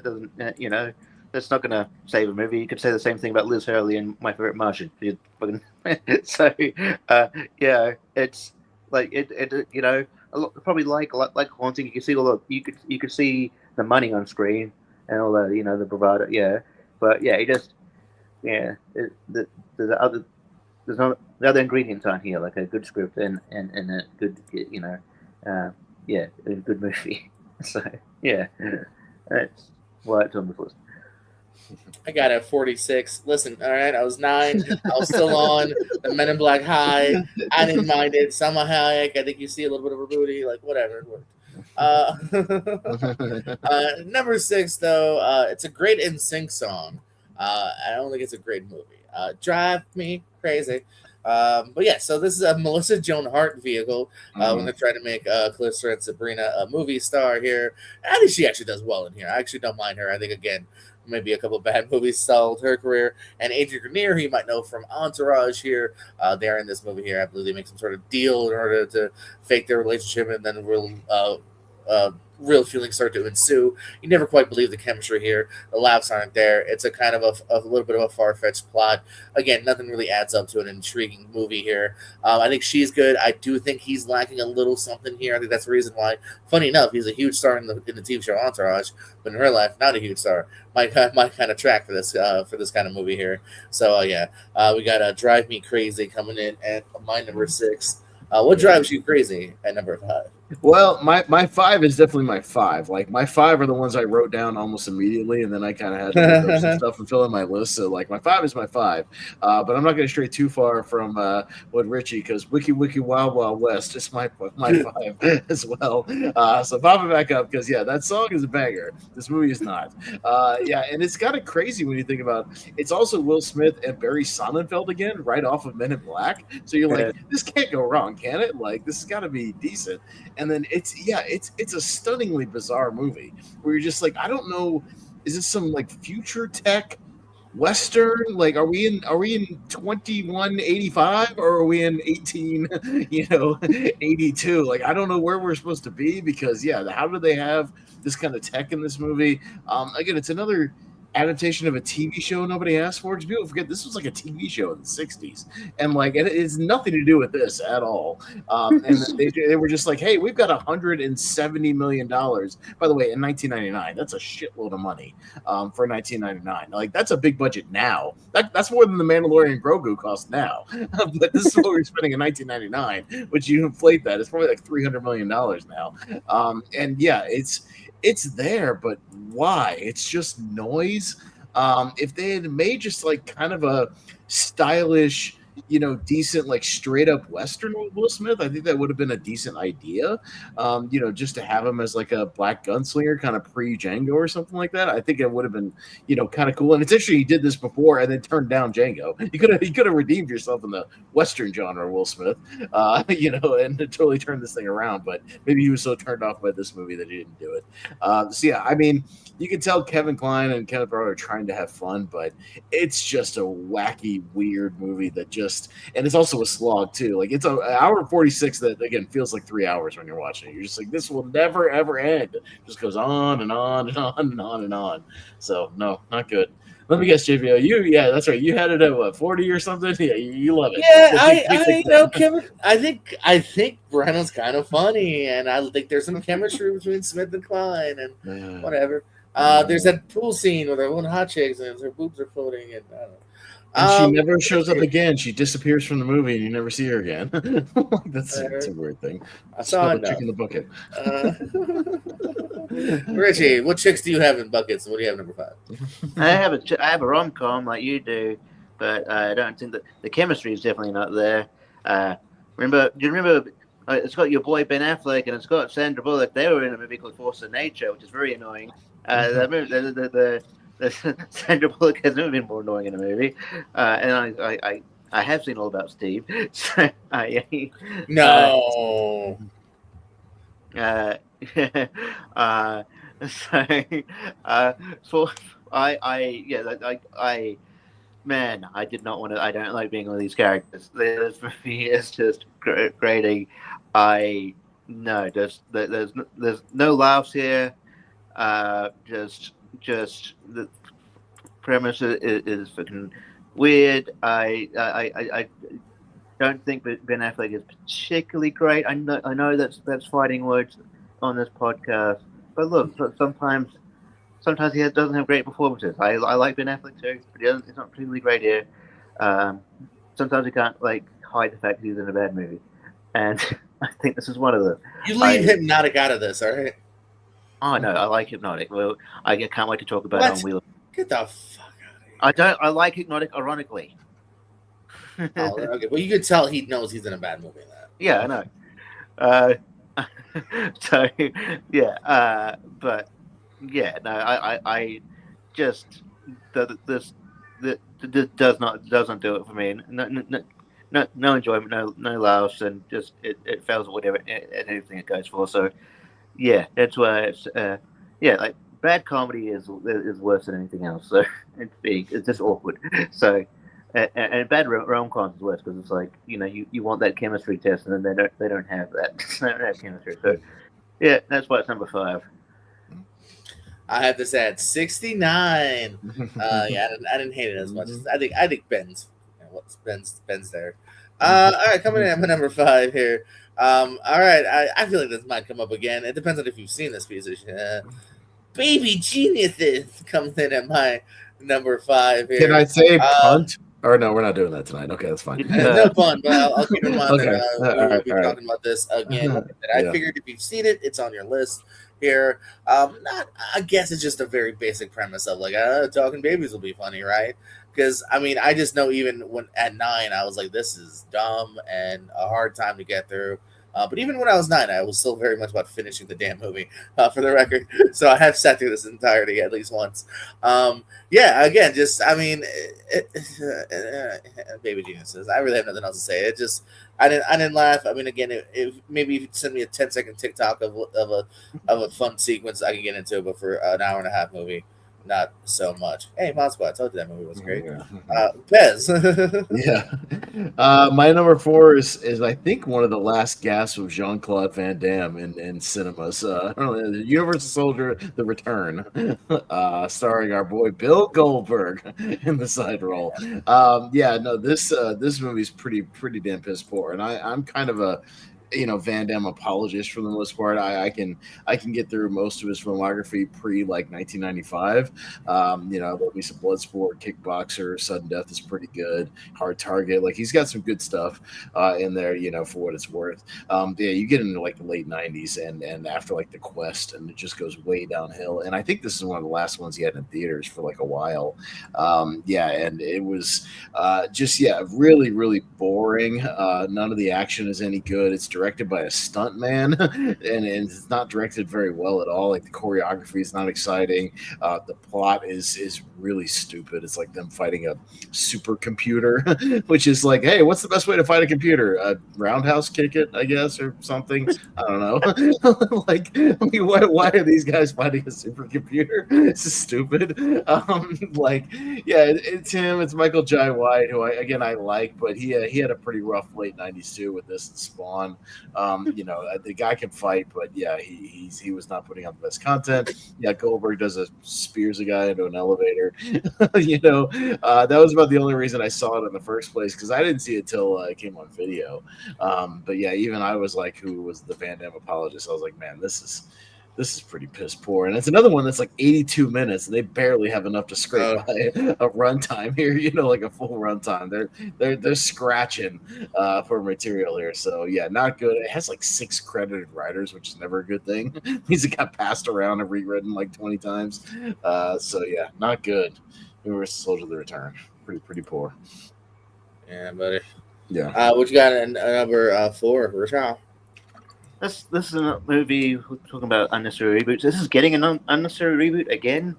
doesn't, that's not going to save a movie. You could say the same thing about Liz Hurley and My Favorite Martian. So, it's probably like Haunting. You can see you could see the money on screen and all the bravado. Yeah, but there's no the other ingredients aren't here, like a good script and a good a good movie. So that's why it's on the list. I got a 46. Listen, all right, I was 9. I was still on the Men in Black high. I didn't mind it. Salma Hayek, I think you see a little bit of her booty, whatever. It worked. Number 6, though, it's a great NSYNC song. I don't think it's a great movie. Drive Me Crazy. So this is a Melissa Joan Hart vehicle when they're trying to make Calista and Sabrina a movie star here. I think she actually does well in here. I actually don't mind her. I think, again, maybe a couple of bad movies stalled her career. And Adrian Grenier, who you might know from Entourage here, they're in this movie here. I believe they make some sort of deal in order to fake their relationship and then we'll real feelings start to ensue. You never quite believe the chemistry here. The laughs aren't there. It's a kind of a little bit of a far fetched plot. Again, nothing really adds up to an intriguing movie here. I think she's good. I do think he's lacking a little something here. I think that's the reason why. Funny enough, he's a huge star in the TV show Entourage, but in real life, not a huge star. My kind of track for this kind of movie here. So yeah, we got Drive Me Crazy coming in at my number 6. What drives you crazy at number 5? Well, my 5 is definitely my 5. Like my 5 are the ones I wrote down almost immediately, and then I kind of had to look up some stuff and fill in my list. So like my 5 is my 5, but I'm not going to stray too far from what Richie, because Wiki Wiki Wild Wild West is my 5 as well. So pop it back up, because yeah, that song is a banger. This movie is not. Yeah, and it's kind of crazy when you think about. It's also Will Smith and Barry Sonnenfeld again, right off of Men in Black. So you're like, this can't go wrong, can it? Like this has got to be decent. And then it's a stunningly bizarre movie where you're just like, I don't know, is this some like future tech Western? Like, are we in 2185 or are we in 82? Like, I don't know where we're supposed to be, because yeah, how do they have this kind of tech in this movie? Again, it's another adaptation of a TV show nobody asked for. Because people forget this was like a TV show in the 60s, and like it has nothing to do with this at all. And they were just like, hey, we've got $170 million. By the way, in 1999, that's a shitload of money for 1999. Like that's a big budget now. That's more than the Mandalorian Grogu cost now. But this is what we're spending in 1999, which you inflate that, it's probably like $300 million now. And yeah, it's there, but why? It's just noise. If they had made just like kind of a stylish, decent, like straight up Western with Will Smith, I think that would have been a decent idea. Just to have him as like a black gunslinger, kind of pre Django or something like that. I think it would have been, kind of cool. And it's interesting he did this before and then turned down Django. You could have redeemed yourself in the Western genre, Will Smith, and totally turned this thing around. But maybe he was so turned off by this movie that he didn't do it. So yeah, I mean, you can tell Kevin Kline and Kenneth Branagh are trying to have fun, but it's just a wacky, weird movie that and it's also a slog too. Like it's an hour and 46 that again feels like 3 hours when you're watching it. You're just like, this will never ever end. It just goes on and on and on and on and on. So no, not good. Let me guess, JVO. Yeah, that's right. You had it at what, 40 or something? Yeah, you love it. Yeah, Kevin. I think Brennan's kind of funny, and I think there's some chemistry between Smith and Kline, and whatever. There's that pool scene where they're one hot chicks and her boobs are floating, and I don't know. And she never shows up again. She disappears from the movie, and you never see her again. That's a weird thing. I saw it. Chick in the bucket. Richie, what chicks do you have in buckets? What do you have number 5? I have a rom-com like you do, but I don't think that the chemistry is definitely not there. Do you remember? It's got your boy Ben Affleck and it's got Sandra Bullock. They were in a movie called Force of Nature, which is very annoying. The Sandra Bullock has never been more annoying in a movie, and I have seen All About Steve. So, no. I did not want to. I don't like being one of these characters. This movie is just grating. There's no laughs here. Just the premise is fucking weird. I don't think that Ben Affleck is particularly great. I know that's fighting words on this podcast, but look, sometimes he doesn't have great performances. I like Ben Affleck too, but he's not particularly great here. Sometimes he can't like hide the fact that he's in a bad movie, and I think this is one of them. You leave Hypnotic out of this, all right? Oh no, I like Hypnotic. Well, I can't wait to talk about it on Wheel. Get the fuck out of here! I like Hypnotic, ironically. Oh, okay. Well, you can tell he knows he's in a bad movie. Yeah, I know. So yeah, but yeah, no, I just this doesn't do it for me. No enjoyment, no laughs, and just it fails at whatever at anything it goes for. So yeah, that's why it's like bad comedy is worse than anything else. So it's just awkward. So and bad rom-coms is worse because it's like you want that chemistry test and then they don't have that. They don't have chemistry. So Yeah, that's why it's number 5. I had this at 69. Yeah, I didn't hate it as much. I think Ben's, what's Ben's there. All right, coming in at my number 5 here. All right, I feel like this might come up again. It depends on if you've seen this piece of shit. Baby Geniuses comes in at my number 5 here. Can I say punt? Or no, we're not doing that tonight. Okay, that's fine. No pun, but I'll keep in mind Okay. that we'll be talking about this again. I figured if you've seen it, it's on your list here. I guess it's just a very basic premise of like, talking babies will be funny, right? Because I mean, I just know even when at 9, I was like, this is dumb and a hard time to get through. But even when I was 9, I was still very much about finishing the damn movie, for the record. So I have sat through this entirety at least once. Yeah, again, just, I mean, Baby Geniuses. I really have nothing else to say. It just, I didn't laugh. I mean, again, if maybe if you send me a 10-second TikTok of a fun sequence, I can get into it. But for an hour and a half movie, not so much. Hey, Mod Squad, I told you that movie was great. Pez. Yeah. My number 4 is I think one of the last gasps of Jean-Claude Van Damme in cinemas. Universal Soldier: The Return, starring our boy Bill Goldberg in the side role. Yeah, no, this movie's pretty damn piss poor, and I'm kind of a Van Damme apologist for the most part. I can get through most of his filmography pre like 1995. I love me some Bloodsport, Kickboxer, Sudden Death is pretty good. Hard Target, like he's got some good stuff in there, for what it's worth. Yeah, you get into like the late 90s and after like The Quest, and it just goes way downhill. And I think this is one of the last ones he had in theaters for like a while. Yeah, and it was really, really boring. None of the action is any good. It's directed by a stuntman, and it's not directed very well at all. Like the choreography is not exciting. The plot is really stupid. It's like them fighting a supercomputer, which is like, hey, what's the best way to fight a computer? Roundhouse kick it, I guess, or something. I don't know. Like, I mean, why are these guys fighting a supercomputer? This is stupid. It's him. It's Michael Jai White, who I like, but he had a pretty rough late 90s too with this and Spawn. The guy can fight, but yeah, he was not putting out the best content. Yeah, Goldberg spears a guy into an elevator. That was about the only reason I saw it in the first place, because I didn't see it till it came on video. But yeah, even I was like, who was the Van Damme apologist, I was like, man, this is pretty piss poor. And it's another one that's like 82 minutes, and they barely have enough to scrape by a runtime here, like a full runtime. They're scratching for material here. So yeah, not good. It has like 6 credited writers, which is never a good thing. Means it got passed around and rewritten like 20 times. So yeah, not good. Universal Soldier: The Return. Pretty poor. Yeah, buddy. Yeah. What you got in number 4, Rashad? This is a movie we're talking about unnecessary reboots. This is getting an unnecessary reboot again.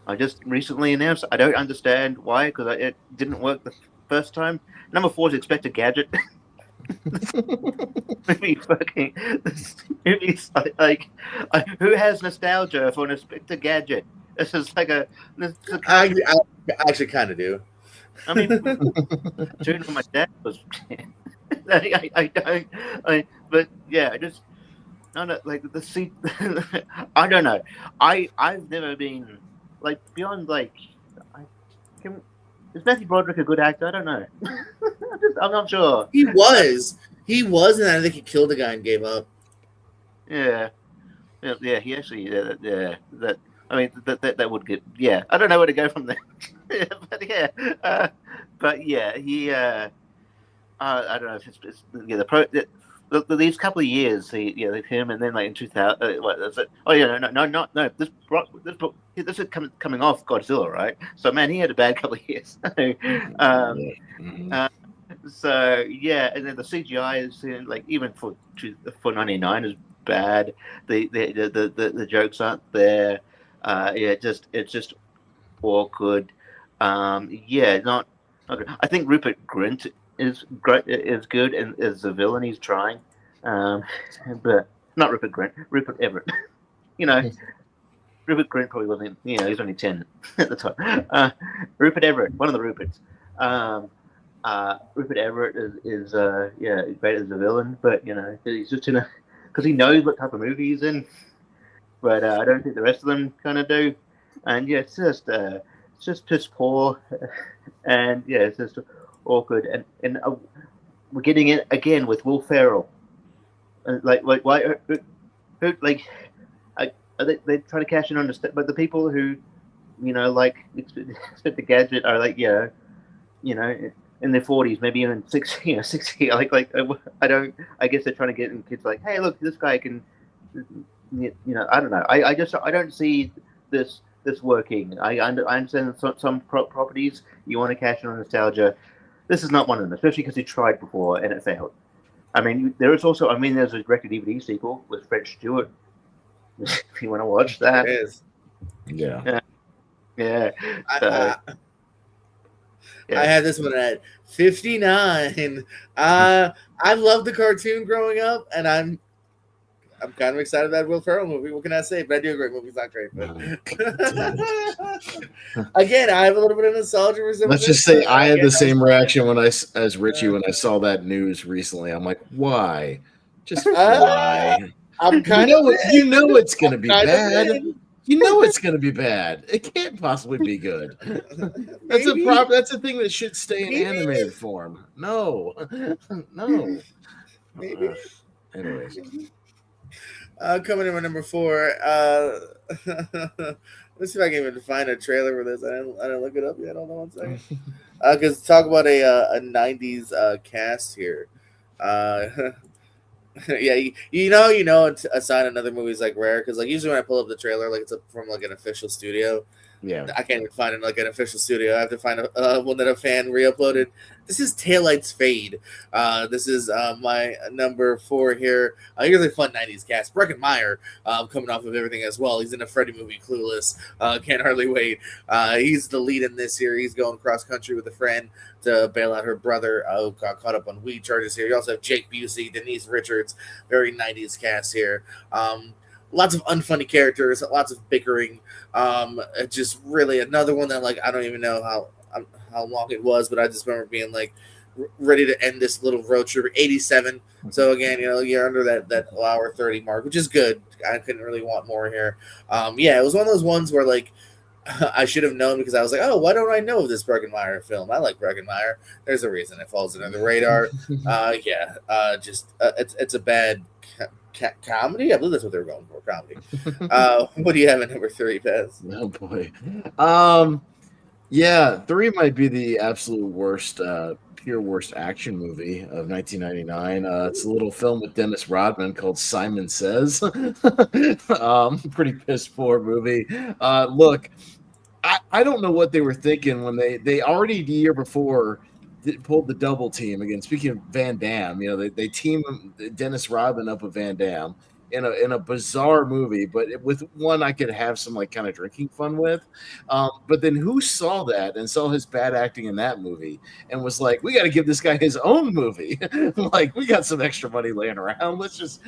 I just recently announced. I don't understand why, because it didn't work the first time. Number 4 is Inspector Gadget. This movie's like who has nostalgia for an Inspector Gadget? This is like I actually kind of do. I mean, tune my dad was. I don't. But yeah, I just like the seat. I don't know. I've never been like beyond like. Is Matthew Broderick a good actor? I don't know. I'm not sure. He was, and I think he killed a guy and gave up. Yeah. He actually. Yeah. That. I mean, that would get. Yeah. I don't know where to go from there. But yeah. But yeah, he. I don't know if it's these couple of years, him, and then like in 2000, what is it? Oh yeah, no. This is coming off Godzilla, right? So man, he had a bad couple of years. So yeah, and then the CGI is like even for 99 is bad. The jokes aren't there. It's just awkward. Not good. I think Rupert Grint is great, is good, and as a villain he's trying, but not Rupert Grint, Rupert Everett. Rupert Grint probably wasn't. He's only 10 at the time. Rupert Everett, one of the Ruperts. Rupert Everett is great as a villain, but he's just in because he knows what type of movie he's in, but I don't think the rest of them kind of do. And yeah, it's just piss poor, and yeah, it's just awkward. And we're getting it again with Will Ferrell, and like why who like are they trying to cash in on the but the people who like expect the Gadget are like in their 40s, maybe even 60, like I guess they're trying to get in kids like, hey, look, this guy can, I don't know. I don't see this working. I understand that some properties you want to cash in on nostalgia. This is not one of them, especially because he tried before and it failed. I mean, there's a direct-to-DVD sequel with Fred Stewart. If you want to watch that, It is. Yeah. Yeah. I had this one at 59. I loved the cartoon growing up, and I'm kind of excited about Will Ferrell movie. What can I say? But I do agree, movie's not great. But again, I have a little bit of nostalgia for some. Let's just say I had the same reaction as Richie when I saw that news recently. I'm like, why? Just why? I'm kind of you know it's gonna be bad. You know it's going to be bad. It can't possibly be good. That's a problem. That's a thing that should stay in animated form. No. Maybe. Anyways. Coming in with number 4. Let's see if I can even find a trailer for this. I didn't look it up yet. Hold on 1 second. Because talk about a 90s cast here. Yeah, assign another movie's like rare because like usually when I pull up the trailer, like it's from like an official studio. Yeah, I can't even find it like an official studio. I have to find one that a fan re-uploaded. This is Taillights Fade. This is my number 4 here. Here's a fun 90s cast. Breckin Meyer coming off of everything as well. He's in a Freddy movie, Clueless. Can't hardly wait. He's the lead in this here. He's going cross country with a friend to bail out her brother who got caught up on weed charges here. You also have Jake Busey, Denise Richards. Very 90s cast here. Lots of unfunny characters, lots of bickering. Just really another one that like I don't even know how long it was, but I just remember being like ready to end this little road trip. 87. So again, you're under that hour 30 mark, which is good. I couldn't really want more here. It was one of those ones where like I should have known because I was like, oh, why don't I know this Breckin Meyer film? I like Breckin Meyer. There's a reason it falls under the radar. It's a bad comedy. I believe that's what they were going for, comedy. What do you have at number 3, Pez? Oh boy. 3 might be the absolute worst, pure worst action movie of 1999. It's a little film with Dennis Rodman called Simon Says. Pretty piss poor movie. Look, I don't know what they were thinking when they already the year before pulled the double team again. Speaking of Van Damme, they team Dennis Rodman up with Van Damme in a bizarre movie, but with one I could have some like kind of drinking fun with. But then who saw that and saw his bad acting in that movie and was like, we got to give this guy his own movie. Like we got some extra money laying around. Let's just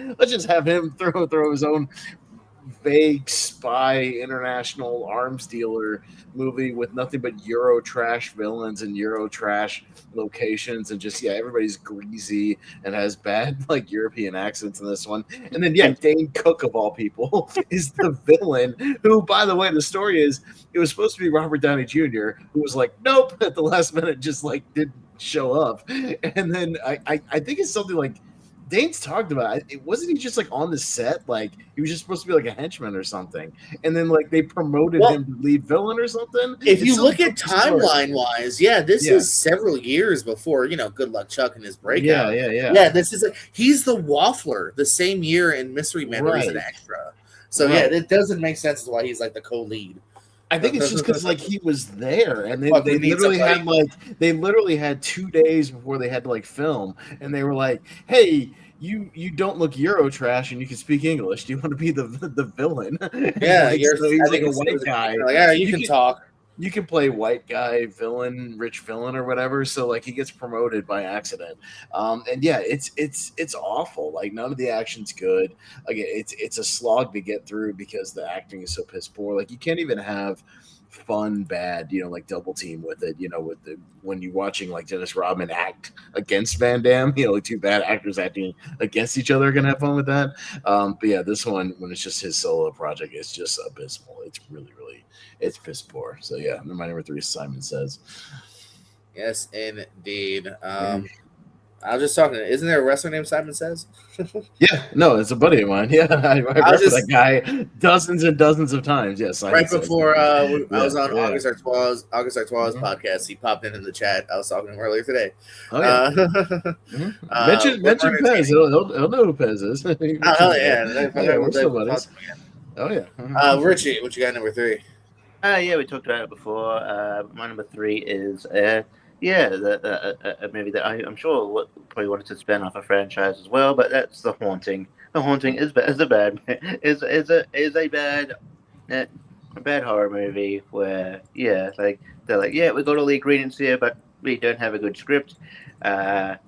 have him throw his own vague spy international arms dealer movie with nothing but Euro trash villains and Euro trash locations and just everybody's greasy and has bad like European accents in this one. And then Dane Cook of all people is the villain who, by the way, the story is it was supposed to be Robert Downey Jr. who was like, nope, at the last minute just like didn't show up. And then I think it's something like Dane's talked about it. Wasn't he just like on the set? Like he was just supposed to be like a henchman or something, and then like they promoted him to lead villain or something. If you look at timeline wise, this is several years before Good Luck Chuck and his breakout. Yeah. This is he's the Waffler the same year in Mystery Men where he's an extra. So it doesn't make sense as why he's like the co-lead. I think it's just because like he was there, and they literally had 2 days before they had to like film, and they were like, "Hey, you don't look Euro trash, and you can speak English. Do you want to be the villain?" Yeah, so he's like a white guy. Like, all right, you can talk. You can play white guy villain, rich villain, or whatever. So like he gets promoted by accident, and it's awful. Like none of the action's good. Like it's a slog to get through because the acting is so piss poor. Like you can't even have fun bad, like double team with it, when you're watching like Dennis Rodman act against Van Damme, like two bad actors acting against each other are gonna have fun with that. But yeah, this one, when it's just his solo project, it's just abysmal. It's really it's piss poor. So yeah, my number 3 is Simon Says. Yes, indeed. I was just talking. Isn't there a wrestler named Simon Says? Yeah, no, it's a buddy of mine. Yeah, I remember that guy dozens and dozens of times. Yes, right before I was on yeah. August Artois' podcast, he popped in the chat. I was talking to him earlier today. Oh yeah. Mention Pez. He'll know who Pez is. Oh hell yeah! We're still buddies. Oh yeah. Richie, what you got number 3? Yeah, we talked about it before. My number 3 is a movie that I'm sure probably wanted to spin off a franchise as well, but that's The Haunting. The Haunting is a bad horror movie where they're like we got all the ingredients here, but we don't have a good script. Owen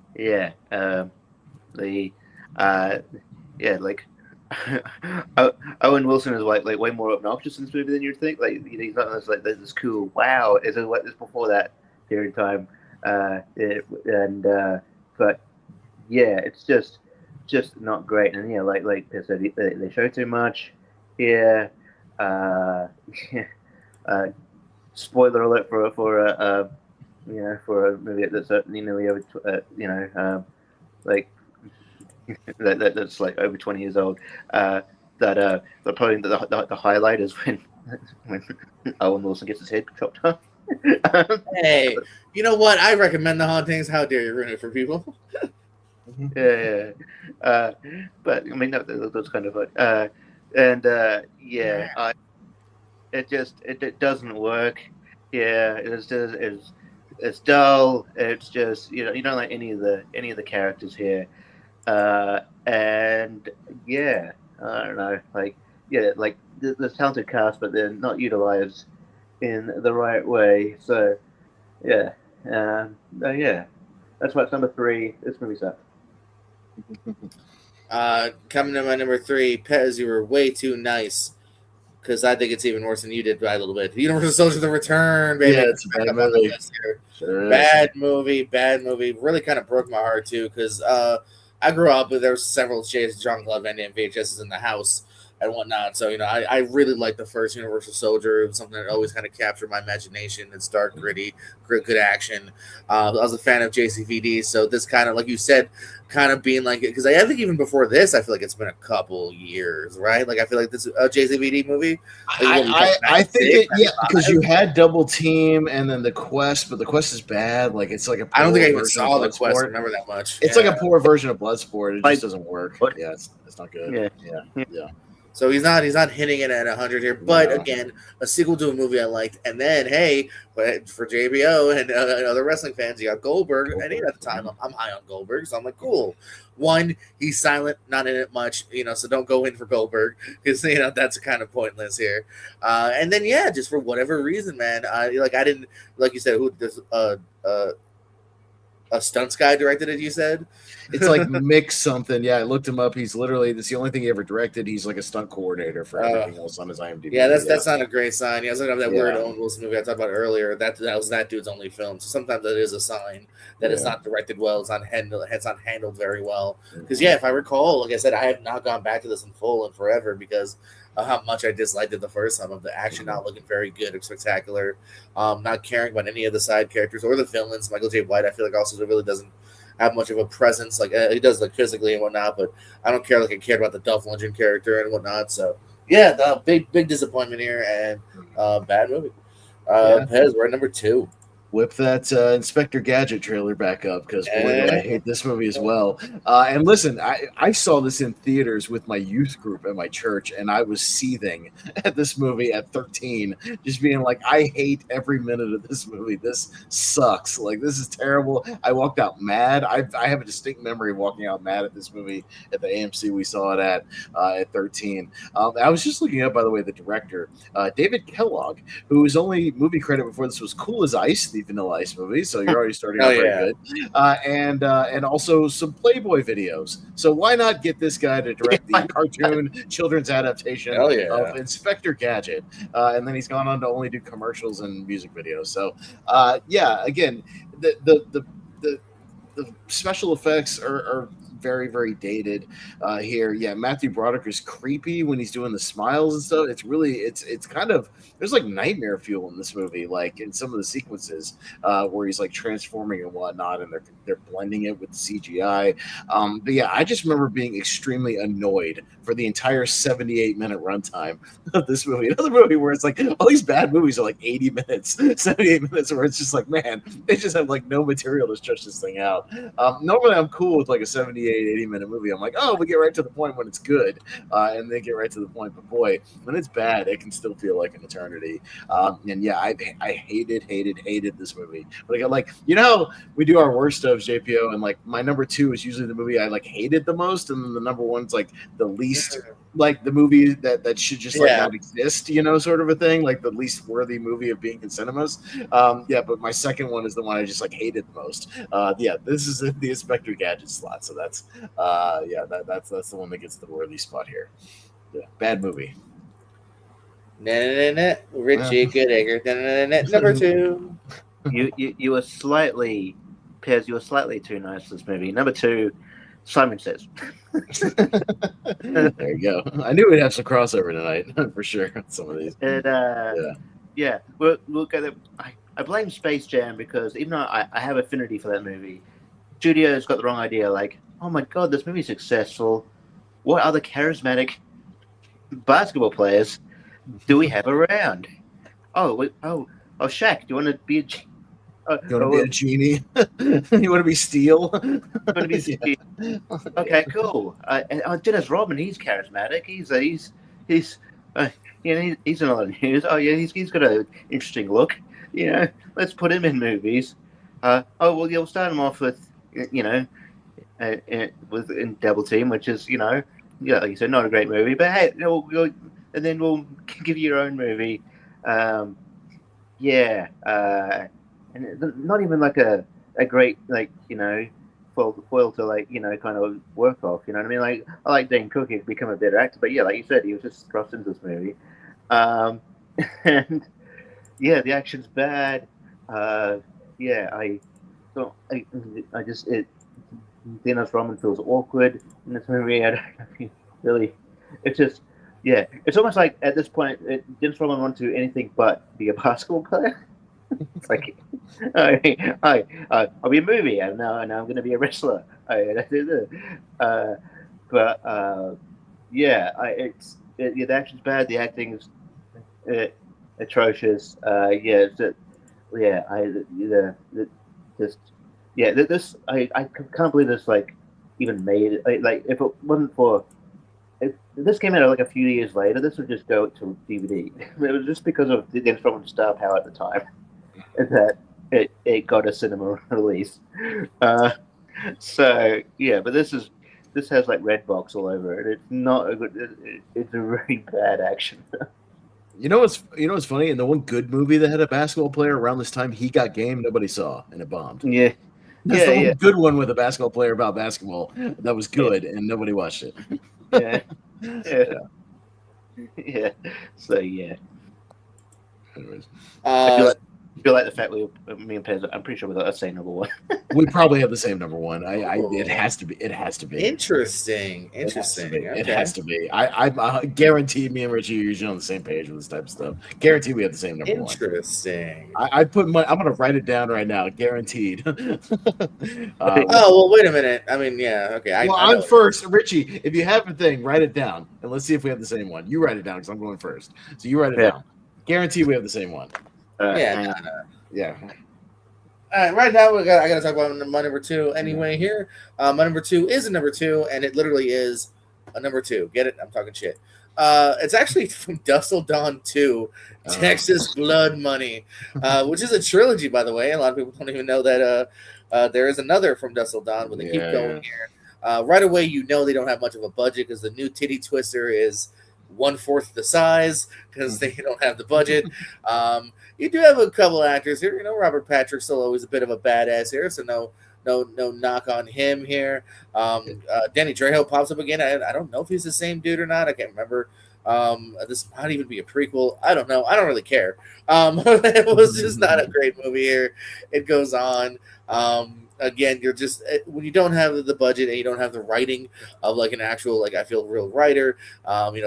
Wilson is like way more obnoxious in this movie than you'd think. Like he's not this cool wow. It's like this before that period of time, but yeah, it's just not great. And like I said, they show too much. Yeah. Spoiler alert for a movie that's nearly over that's like over 20 years old. Probably the highlight is when Owen Wilson gets his head chopped off. Hey, you know what? I recommend The Hauntings. How dare you ruin it for people? Yeah. But I mean, that's kind of like, it doesn't work. Yeah, it's dull. It's just you don't like any of the characters here, and yeah, I don't know, like there's talented cast, but they're not utilized in the right way. So yeah, that's why it's number 3. This movie sucks. Coming to my number 3, Pez, you were way too nice. Because I think it's even worse than you did by a little bit. Universal Soldier: The Return, baby. Yeah, it's a bad movie. Sure bad movie. Really kind of broke my heart too. Because I grew up, there were several Jean-Claude Van Damme VHSs in the house and whatnot. So I really liked the first Universal Soldier. It was something that always kind of captured my imagination. It's dark, gritty, good action. I was a fan of JCVD. So this kind of, like you said, kind of being like it, because I think even before this, I feel like it's been a couple years, right? Like I feel like this JCVD movie. I think because you had Double Team and then The Quest, but The Quest is bad. Like it's like I don't think I even saw The Quest. I remember that much. It's like a poor version of Bloodsport. It just doesn't work. Yeah, it's not good. Yeah. So he's not hitting it at 100 here, but again, a sequel to a movie I liked, and then hey, for JBO and other wrestling fans, you got Goldberg, and at the time I'm high on Goldberg, so I'm like, cool. One, he's silent, not in it much, so don't go in for Goldberg because that's kind of pointless here. And then just for whatever reason, man, I didn't, like you said, who does a stunts guy directed it, you said? It's like Mick something. Yeah, I looked him up. He's literally, that's the only thing he ever directed. He's like a stunt coordinator for everything else on his IMDb. Yeah, that's not a great sign. Yeah, I was looking up that weird Owen Wilson movie I talked about earlier. That was that dude's only film. So sometimes that is a sign that it's not directed well. It's not handled very well. Because if I recall, like I said, I have not gone back to this in full and forever because of how much I disliked it the first time, of the action not looking very good or spectacular, not caring about any of the side characters or the villains. Michael J. White, I feel like also really doesn't have much of a presence, like he does like physically and whatnot, but I don't care like I cared about the Dolph Lundgren character and whatnot. So the big disappointment here and bad movie. Pez, we're at number 2. Whip that Inspector Gadget trailer back up because boy, do I hate this movie as well. And listen, I saw this in theaters with my youth group at my church, and I was seething at this movie at 13, just being like, I hate every minute of this movie. This sucks. Like, this is terrible. I walked out mad. I have a distinct memory of walking out mad at this movie at the AMC we saw it at 13. I was just looking up, by the way, the director, David Kellogg, whose only movie credit before this was Cool as Ice, the Vanilla Ice movies, so you're already starting Oh, out very yeah. good. And also some Playboy videos. So why not get this guy to direct the cartoon children's adaptation Hell yeah. of Inspector Gadget? And then he's gone on to only do commercials and music videos. So yeah, again, the special effects are very, very dated here. Yeah, Matthew Broderick is creepy when he's doing the smiles and stuff. It's really, it's kind of, there's like nightmare fuel in this movie, like in some of the sequences where he's like transforming and whatnot, and they're blending it with the CGI. But yeah, I just remember being extremely annoyed for the entire 78-minute runtime of this movie. Another movie where it's like all these bad movies are like 80 minutes, 78 minutes, where it's just like, man, they just have like no material to stretch this thing out. Normally I'm cool with like a 80-minute movie. I'm like, oh, we get right to the point when it's good, and they get right to the point. But boy, when it's bad, it can still feel like an eternity. And yeah, I hated this movie. But I got like, we do our worst of JPO, and like my number 2 is usually the movie I like hated the most, and then the number 1's like the least, like the movie that should just like not exist, sort of a thing, like the least worthy movie of being in cinemas. Yeah, but my second one is the one I just like hated the most. Yeah, this is the Inspector Gadget slot, so that's that's the one that gets the worthy spot here. Yeah, bad movie. Richie Goodacre. Number 2. You were slightly, Pez, you were slightly too nice to this movie. Number 2, Simon Says. There you go. I knew we'd have some crossover tonight for sure on some of these. And yeah, we'll go there. I blame Space Jam because even though I have affinity for that movie, studio's got the wrong idea. Like, oh my god, this movie's successful. What other charismatic basketball players do we have around? Oh, Shaq, do you want to be you want to be a genie? You want to be Steel? Okay, cool. Dennis Rodman, he's charismatic. He's he's in a lot of news. Oh yeah, he's got an interesting look. Let's put him in movies. You'll start him off with in Double Team, which is like you said, not a great movie, but hey, and then we'll give you your own movie. And not even like a great foil to kind of work off. You know what I mean? Like I like Dane Cook, he's become a better actor, but yeah, like you said, he was just thrust into this movie, and yeah, the action's bad. Dennis Rodman feels awkward in this movie. I don't really. It's just, it's almost like at this point, Dennis Rodman wants to do anything but be a basketball player. It's like, I'll be a movie, and now I'm going to be a wrestler. The action's bad. The acting is atrocious. I can't believe this even made if it wasn't for if this came out a few years later, this would just go to DVD. It was just because of the Rodman star power at the time that it got a cinema release. So yeah, but this has Redbox all over it. It's not a good. It's a really bad action. You know what's funny? And the one good movie that had a basketball player around this time, He Got Game, nobody saw, and it bombed. Yeah. That's the one good one with a basketball player about basketball that was good, and nobody watched it. Yeah. So yeah. Anyways. I feel like the fact me and Pez, I'm pretty sure we got the same number 1. We probably have the same number 1. It has to be. It has to be. Interesting. It has to be. I guarantee me and Richie are usually on the same page with this type of stuff. Guaranteed we have the same number 1. Interesting. I'm gonna write it down right now. Guaranteed. Well, wait a minute. I mean, yeah, okay. I'm first, Richie. If you have a thing, write it down, and let's see if we have the same one. You write it down because I'm going first. So you write it down. Guarantee we have the same one. Yeah. All right, right now I got to talk about my number 2 anyway. Here, my number 2 is a number 2, and it literally is a number 2. Get it? I'm talking shit. It's actually from Dusk Till Dawn 2, Texas Blood Money, which is a trilogy, by the way. A lot of people don't even know that there is another from Dusk Till Dawn, but they keep going here. Right away, they don't have much of a budget because the new titty twister is 1/4 the size because they don't have the budget. You do have a couple actors here. Robert Patrick's still always a bit of a badass here, so no knock on him here. Danny Trejo pops up again. I don't know if he's the same dude or not. I can't remember. This might even be a prequel. I don't know. I don't really care. It was just not a great movie here. It goes on. Again, you're just when you don't have the budget and you don't have the writing of like an actual I feel real writer.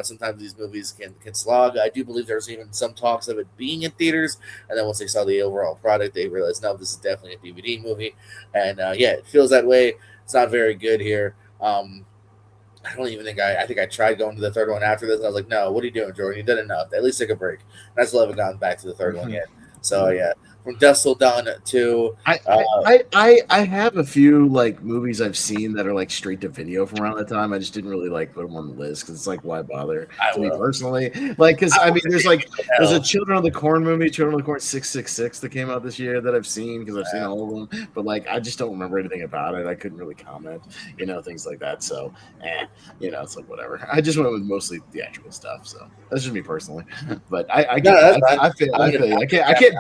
Sometimes these movies can slog. I do believe there's even some talks of it being in theaters, and then once they saw the overall product, they realized no, this is definitely a DVD movie, and it feels that way. It's not very good here. I don't even think I think I tried going to the third one after this. And I was like, no, what are you doing, Jordan? You did enough. At least take a break. And I still haven't gotten back to the third one yet. So from Dusk Till Dawn to I have a few movies I've seen that are straight to video from around that time. I just didn't really put them on the list because it's why bother to me personally? Because there's a Children of the Corn movie, Children of the Corn 666 that came out this year that I've seen because I've seen all of them, but I just don't remember anything about it. I couldn't really comment, things like that. So it's whatever. I just went with mostly theatrical stuff. So that's just me personally. But I can't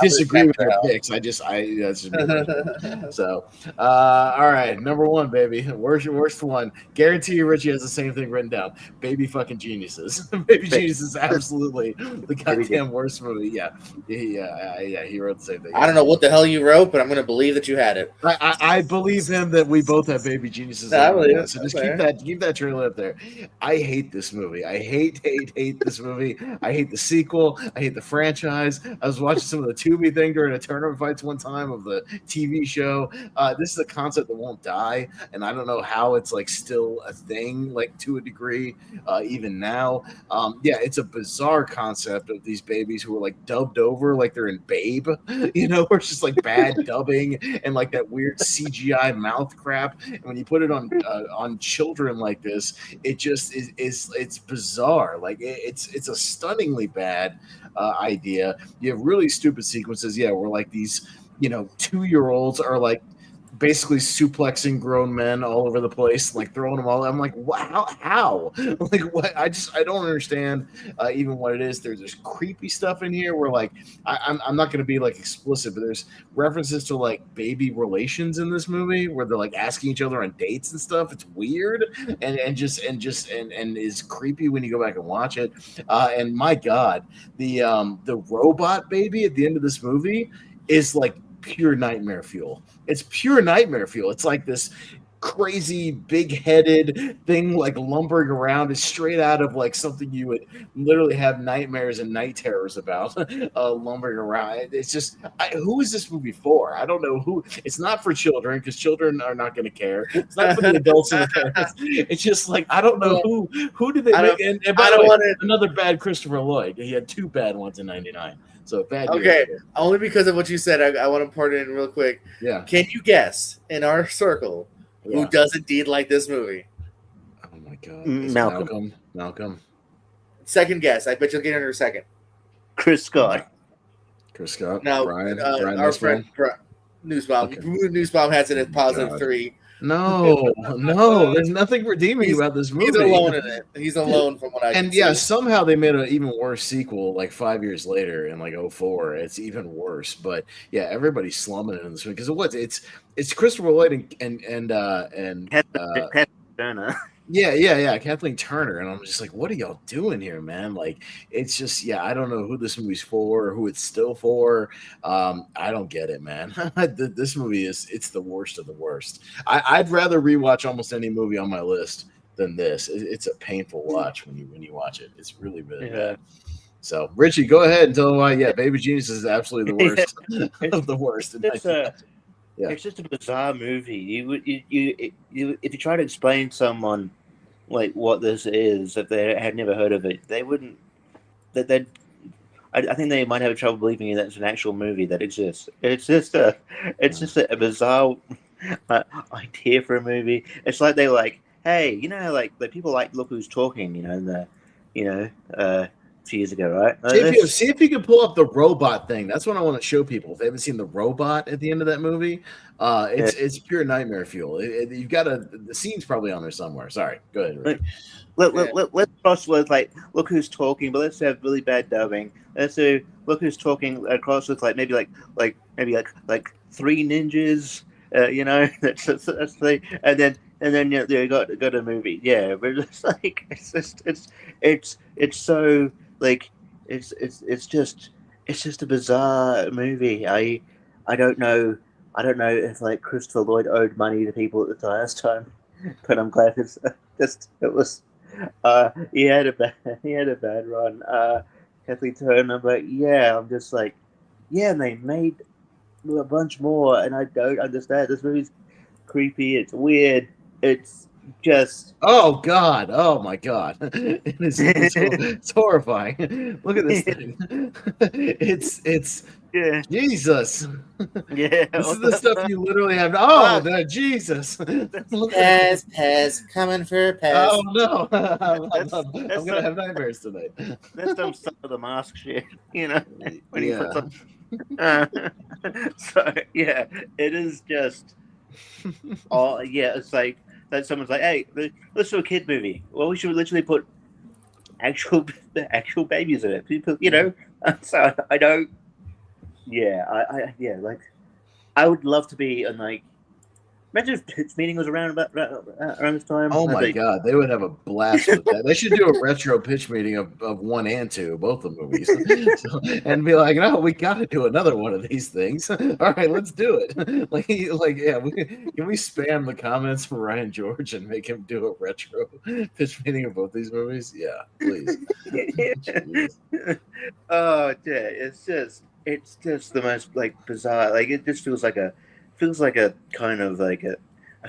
disagree with your picks. That's just me. So, all right, number one, baby, worst one. Guarantee you, Richie has the same thing written down. Baby fucking Geniuses. Baby Geniuses is absolutely the goddamn worst movie. Yeah, he wrote the same thing. I don't know what the hell you wrote, but I'm gonna believe that you had it. I believe him that we both have Baby Geniuses. So just keep that trailer up there. I hate this movie. I hate this movie. I hate the sequel. I hate the franchise. I was watching some of the Tubi thing during a tournament fights one time of the TV show. This is a concept that won't die, and I don't know how it's still a thing to a degree even now. It's a bizarre concept of these babies who are dubbed over like they're in Babe, where it's just bad dubbing and that weird CGI mouth crap. And when you put it on children like this, it just it's bizarre. It's a stunningly bad idea. You have really stupid sequences, where these 2-year-olds are basically suplexing grown men all over the place, throwing them all. I'm like, wow, how? What? I don't understand even what it is. There's creepy stuff in here where I'm not going to be explicit, but there's references to baby relations in this movie where they're asking each other on dates and stuff. It's weird and is creepy when you go back and watch it. And my God, the robot baby at the end of this movie is pure nightmare fuel. It's pure nightmare fuel. It's this crazy big-headed thing lumbering around. It's straight out of something you would literally have nightmares and night terrors about lumbering around. It's just who is this movie for? I don't know who. It's not for children because children are not going to care. It's not for the adults and the parents. It's just I don't know who did they make. And by the way, another bad Christopher Lloyd. He had 2 bad ones in '99. So bad. Okay, only because of what you said, I want to part it in real quick. Yeah. Can you guess in our circle who does indeed like this movie? Oh my God. Malcolm. Second guess. I bet you'll get in her second. Chris Scott. No, Brian our friend Newsbaum. Okay. Newsbaum has it at positive 3. No, there's nothing redeeming about this movie. He's alone in it. He's alone from what I can see. Somehow they made an even worse sequel 5 years later in 2004. It's even worse. But everybody's slumming it in this movie because it's Christopher Lloyd and Turner. Yeah, Kathleen Turner, and I'm just what are y'all doing here, man? It's just, I don't know who this movie's for or who it's still for. I don't get it, man. This movie it's the worst of the worst. I'd rather rewatch almost any movie on my list than this. It's a painful watch when you watch it. It's really bad. So, Richie, go ahead and tell them why. Yeah, Baby Genius is absolutely the worst of the worst. It's just a bizarre movie. You if you try to explain to someone what this is, if they had never heard of it, they wouldn't. I think they might have trouble believing that it's an actual movie that exists. It's just a bizarre idea for a movie. It's they hey, the people Look Who's Talking, in the a few years ago, right? See if you can pull up the robot thing. That's what I want to show people. If they haven't seen the robot at the end of that movie, it's pure nightmare fuel. You've got the scene's probably on there somewhere. Sorry, go ahead. Rick. let's cross with like look who's talking, but let's have really bad dubbing. Let's do look who's talking across with like maybe like three ninjas. That's the and then you got a movie. Yeah, but it's like it's so like it's just a bizarre movie. I don't know if like Christopher Lloyd owed money to people at the last time, but I'm glad it was. He had a bad run. Kathleen Turner, but yeah, I'm just like, yeah, and they made a bunch more, and I don't understand. This movie's creepy. It's weird. It's just Oh God! Oh my God! It's horrifying. Look at this thing. It's yeah. Jesus. Yeah. This is the stuff you literally have. Oh, Jesus! Pez, coming for Pez. Oh no! That's I'm gonna have nightmares tonight. That's some stuff of the mask shit, when he puts Yeah. on. So yeah, it is just. Oh yeah, it's like that. Someone's like, "Hey, let's do a kid movie." Well, we should literally put actual babies in it. People, So I don't. Yeah, like I would love to be in like. Imagine if Pitch Meeting was around around this time. Oh my God, they would have a blast with that. They should do a retro pitch meeting of 1 and 2, both the movies, and be like, "No, we got to do another one of these things." All right, let's do it. Yeah, can we spam the comments for Ryan George and make him do a retro pitch meeting of both these movies? Yeah, please. Oh yeah, it's just the most like bizarre. Like it just feels like a kind of like a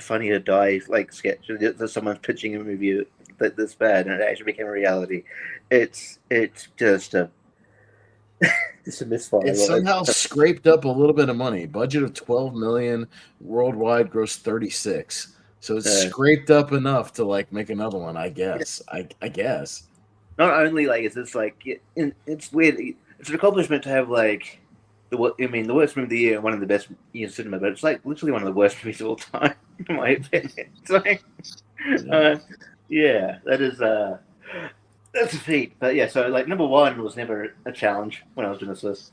Funny to Die like sketch that someone's pitching a movie that this bad and it actually became a reality. It's just a misfire. It somehow scraped up a little bit of money. Budget of $12 million, worldwide gross 36. So it's scraped up enough to like make another one, I guess. I guess. Not only like it's like it's weird. It's an accomplishment to have like. The worst movie of the year, one of the best years cinema, but it's like literally one of the worst movies of all time, in my opinion. It's like, yeah, that's a feat. But yeah, so like number one was never a challenge when I was doing this list.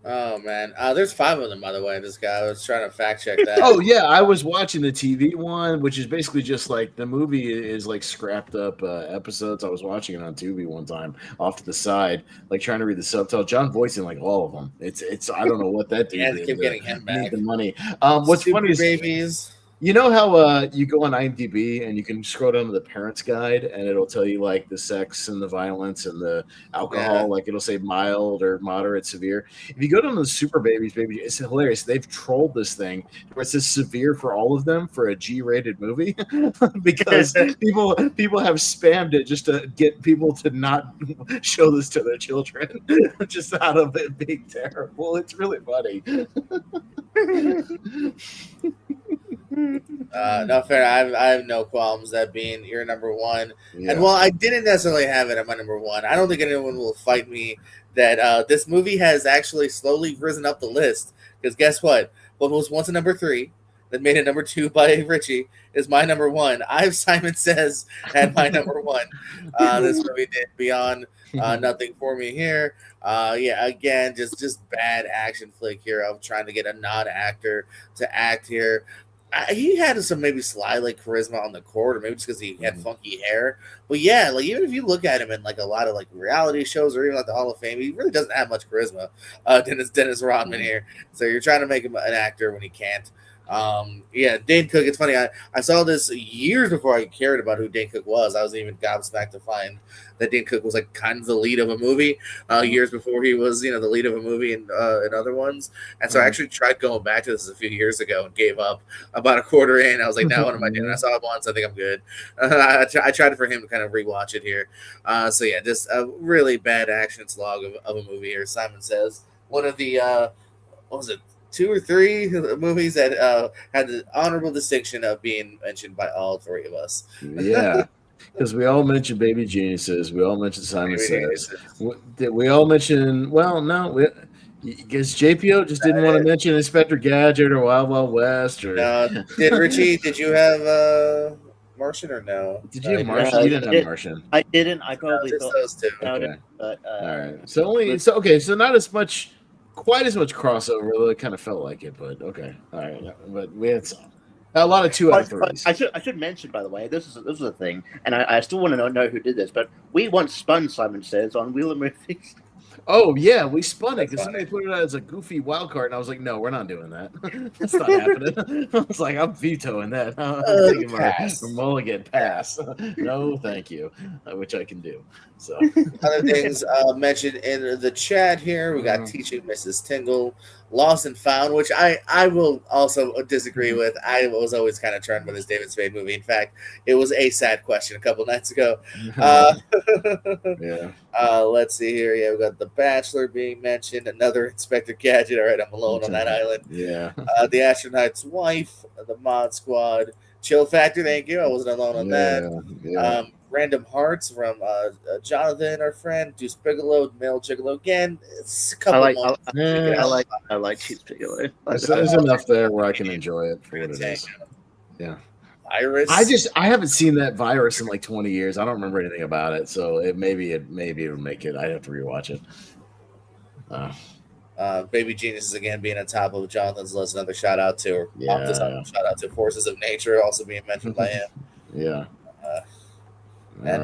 Oh man, there's 5 of them by the way. This guy, I was trying to fact check that. Oh yeah, I was watching the TV one, which is basically just like the movie is like scrapped up episodes. I was watching it on Tubi one time off to the side, like trying to read the subtitle. John voicing like all of them. It's I don't know what that dude Yeah, did. keep getting him back. Need the money. What's Super funny is babies. you know how you go on IMDb and you can scroll down to the parents guide and it'll tell you like the sex and the violence and the alcohol, Yeah. like it'll say mild or moderate, severe. If you go down to the Super Babies, baby, it's hilarious. They've trolled this thing where it says severe for all of them for a G-rated movie because people have spammed it just to get people to not show this to their children, just out of it being terrible. It's really funny. No, fair. I have no qualms that being your number one. Yeah. And while I didn't necessarily have it at my number one, I don't think anyone will fight me that this movie has actually slowly risen up the list. Because guess what? What was once a number 3 that made it number 2 by Richie is my number 1. I have Simon Says at my number 1. This movie did Beyond Nothing for me here. Yeah, again, just bad action flick here of trying to get a non-actor to act here. He had some maybe sly like charisma on the court, or maybe just because he had funky hair. But yeah, like even if you look at him in like a lot of like reality shows or even like the Hall of Fame, he really doesn't have much charisma. Dennis Rodman here, so you're trying to make him an actor when he can't. Yeah, Dane Cook. It's funny. I saw this years before I cared about who Dane Cook was. I was even gobsmacked to find that Dane Cook was like kind of the lead of a movie years before he was, the lead of a movie in other ones. And so I actually tried going back to this a few years ago and gave up about a quarter in. I was like, no, what am I doing? I saw it once. I think I'm good. I tried for him to kind of rewatch it here. So yeah, just a really bad action slog of a movie here. Simon Says one of the what was it? 2 or 3 movies that had the honorable distinction of being mentioned by all 3 of us. Yeah, because we all mentioned Baby Geniuses. We all mentioned Simon Says. We all mentioned, well, no, Because JPO just didn't want to mention Inspector Gadget or Wild Wild West or. Did Richie? Did you have Martian or no? Did you have No, Martian? You didn't have Martian. I didn't. I probably just thought those two. Okay. but All right. So not as much, quite as much crossover. Although it kind of felt like it, but okay. All right. Yeah, but we had some. A lot of 2 out of 3s. I should mention, by the way, this is a thing, and I still want to know who did this, but we once spun Simon Says on Wheel of Movies. Oh yeah, we spun it because somebody put it out as a goofy wild card, and I was like, "No, we're not doing that. That's not happening." I was like, "I'm vetoing that. I'm taking my mulligan pass. No, thank you," which I can do. So other things mentioned in the chat here, we got Teaching Mrs. Tingle, Lost and Found, which I will also disagree with. I was always kind of turned by this David Spade movie. In fact, it was a sad question a couple nights ago. Yeah. Let's see here. Yeah, we got The Bachelor being mentioned. Another Inspector Gadget. All right, I'm alone on that island. Yeah. The Astronaut's Wife, The Mod Squad, Chill Factor. Thank you. I wasn't alone on that. Yeah. Random Hearts from Jonathan, our friend, Deuce Bigelow, Male Gigolo again. It's a couple I like Deuce Bigelow. There's enough there where I can enjoy it for what it is. Yeah. Virus. I haven't seen that Virus in like 20 years. I don't remember anything about it, so maybe it'll make it. I'd have to rewatch it. Baby Geniuses again being on top of Jonathan's list. Another shout out to, or shout out to Forces of Nature also being mentioned by him. Yeah. And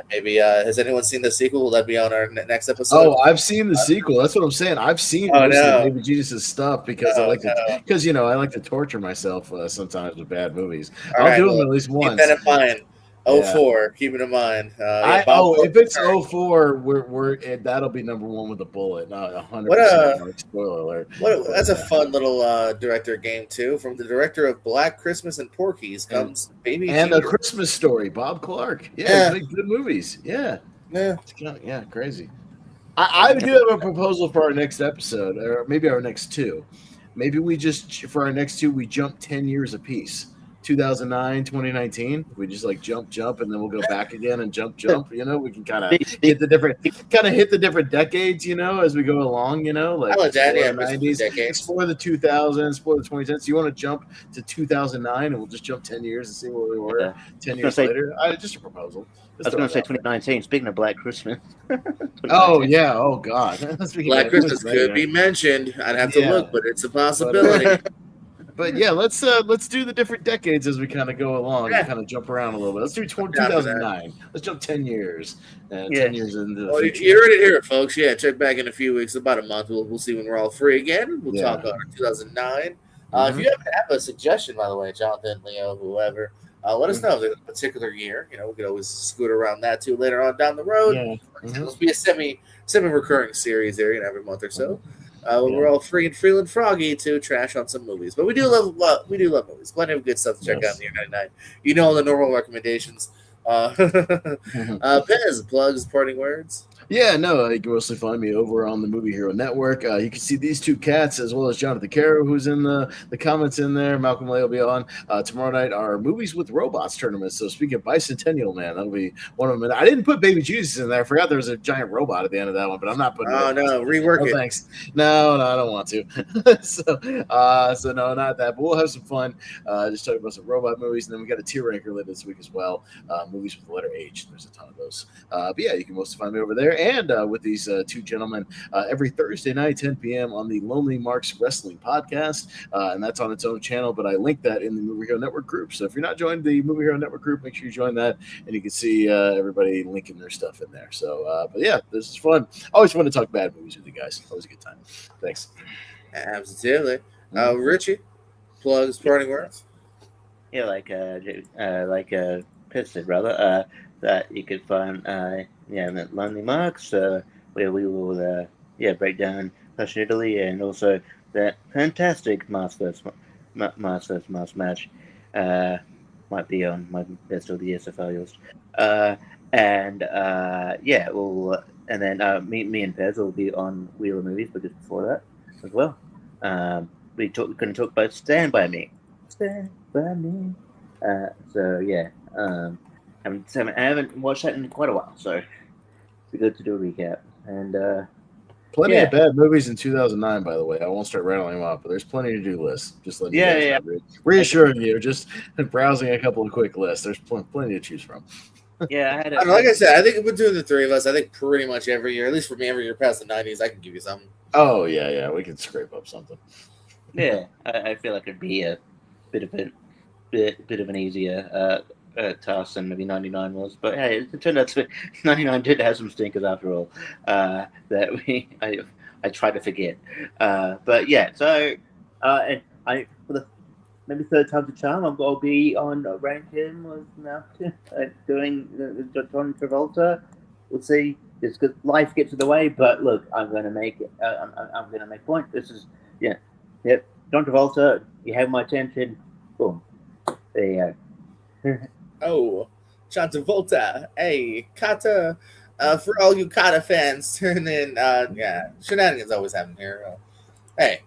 maybe has anyone seen the sequel? Will that be on our next episode? Oh, I've seen the sequel. That's what I'm saying. I've seen most of Baby Jesus stuff because I like I like to torture myself sometimes with bad movies. I'll do them at least once. Keep that in mind. 04, keep it in mind. If it's 04, that'll be number one with a bullet. Not 100%. Spoiler alert. That's a fun little director game too. From the director of Black Christmas and Porky's comes Baby and Jesus. A Christmas Story, Bob Clark. Yeah, make good movies. Yeah, crazy. I do have a proposal for our next episode, or maybe our next two. Maybe we just for our next two we jump 10 years apiece. 2009, 2019. We just like jump, and then we'll go back again and jump. You know, we can kind of hit the different decades. You know, as we go along. You know, like explore the 90s, explore the 2000s, explore the 2010s. You want to jump to 2009, and we'll just jump 10 years and see where we were 10 years later. Just a proposal. I was going to say 2019. Speaking of Black Christmas. Oh yeah. Oh God. Black Christmas could be mentioned. I'd have to look, but it's a possibility. But yeah, let's do the different decades as we kind of go along and kind of jump around a little bit. Let's do 2009. Let's jump 10 years. 10 years into the future. You heard it here, folks. Yeah, check back in a few weeks, about a month. We'll see when we're all free again. We'll talk about 2009. If you have a suggestion, by the way, Jonathan, Leo, whoever, let us know if there's a particular year. You know, we could always scoot around that too later on down the road. It'll be a semi-recurring series there, every month or so. We're all free and feeling froggy to trash on some movies, but we do love movies. Plenty of good stuff to check out in the year '99. You know all the normal recommendations. Pez, plugs, parting words. Yeah, no, you can mostly find me over on the Movie Hero Network. You can see these two cats as well as Jonathan Caro, who's in the comments in there. Malcolm Lay will be on. Tomorrow night, our Movies with Robots tournament. So speaking of Bicentennial Man, that'll be one of them. And I didn't put Baby Jesus in there. I forgot there was a giant robot at the end of that one, but I'm not putting rework it. Thanks. No, I don't want to. so no, not that. But we'll have some fun. Just talking about some robot movies. And then we got a tier ranker later this week as well. Movies with the letter H. There's a ton of those. But yeah, you can mostly find me over there. And with these two gentlemen every Thursday night, 10 p.m. on the Lonely Marks Wrestling Podcast. And that's on its own channel, but I link that in the Movie Hero Network group. So if you're not joined the Movie Hero Network group, make sure you join that. And you can see everybody linking their stuff in there. So, but yeah, this is fun. Always fun to talk bad movies with you guys. Always a good time. Thanks. Absolutely. Richie, plugs, parting words. Yeah, like Pitt said, brother. That you could find at Lonely Marks, where we will break down Clash in Italy, and also that fantastic Mask match might be on my best of the year so far list. And then me and Pez will be on Wheel of Movies, but just before that as well. We're going to talk about Stand By Me. Stand By Me. I haven't watched that in quite a while, so it'd be good to do a recap. And Plenty Yeah. of bad movies in 2009, by the way. I won't start rattling them off, but there's plenty to do lists. Just letting Yeah, you guys know. Reassuring you, just browsing a couple of quick lists. There's plenty to choose from. Yeah, I had I don't know, like I said, I think between the three of us, I think pretty much every year, at least for me, every year past the 90s, I can give you something. Oh yeah, we can scrape up something. yeah, I feel like it'd be a bit of an easier task than maybe 99 was. But hey, it turned out to be 99 did have some stinkers after all that I try to forget. But yeah, so and I for the maybe third time's a charm. I'll be on ranking was now doing John Travolta. We'll see. It's good. Life gets in the way, but look, I'm going to make it. I'm going to make point. This is yep. John Travolta, you have my attention. Boom. There you go. Oh, John Travolta. Hey, Kata. For all you Kata fans, tune in. Yeah, shenanigans always happen here. Hey.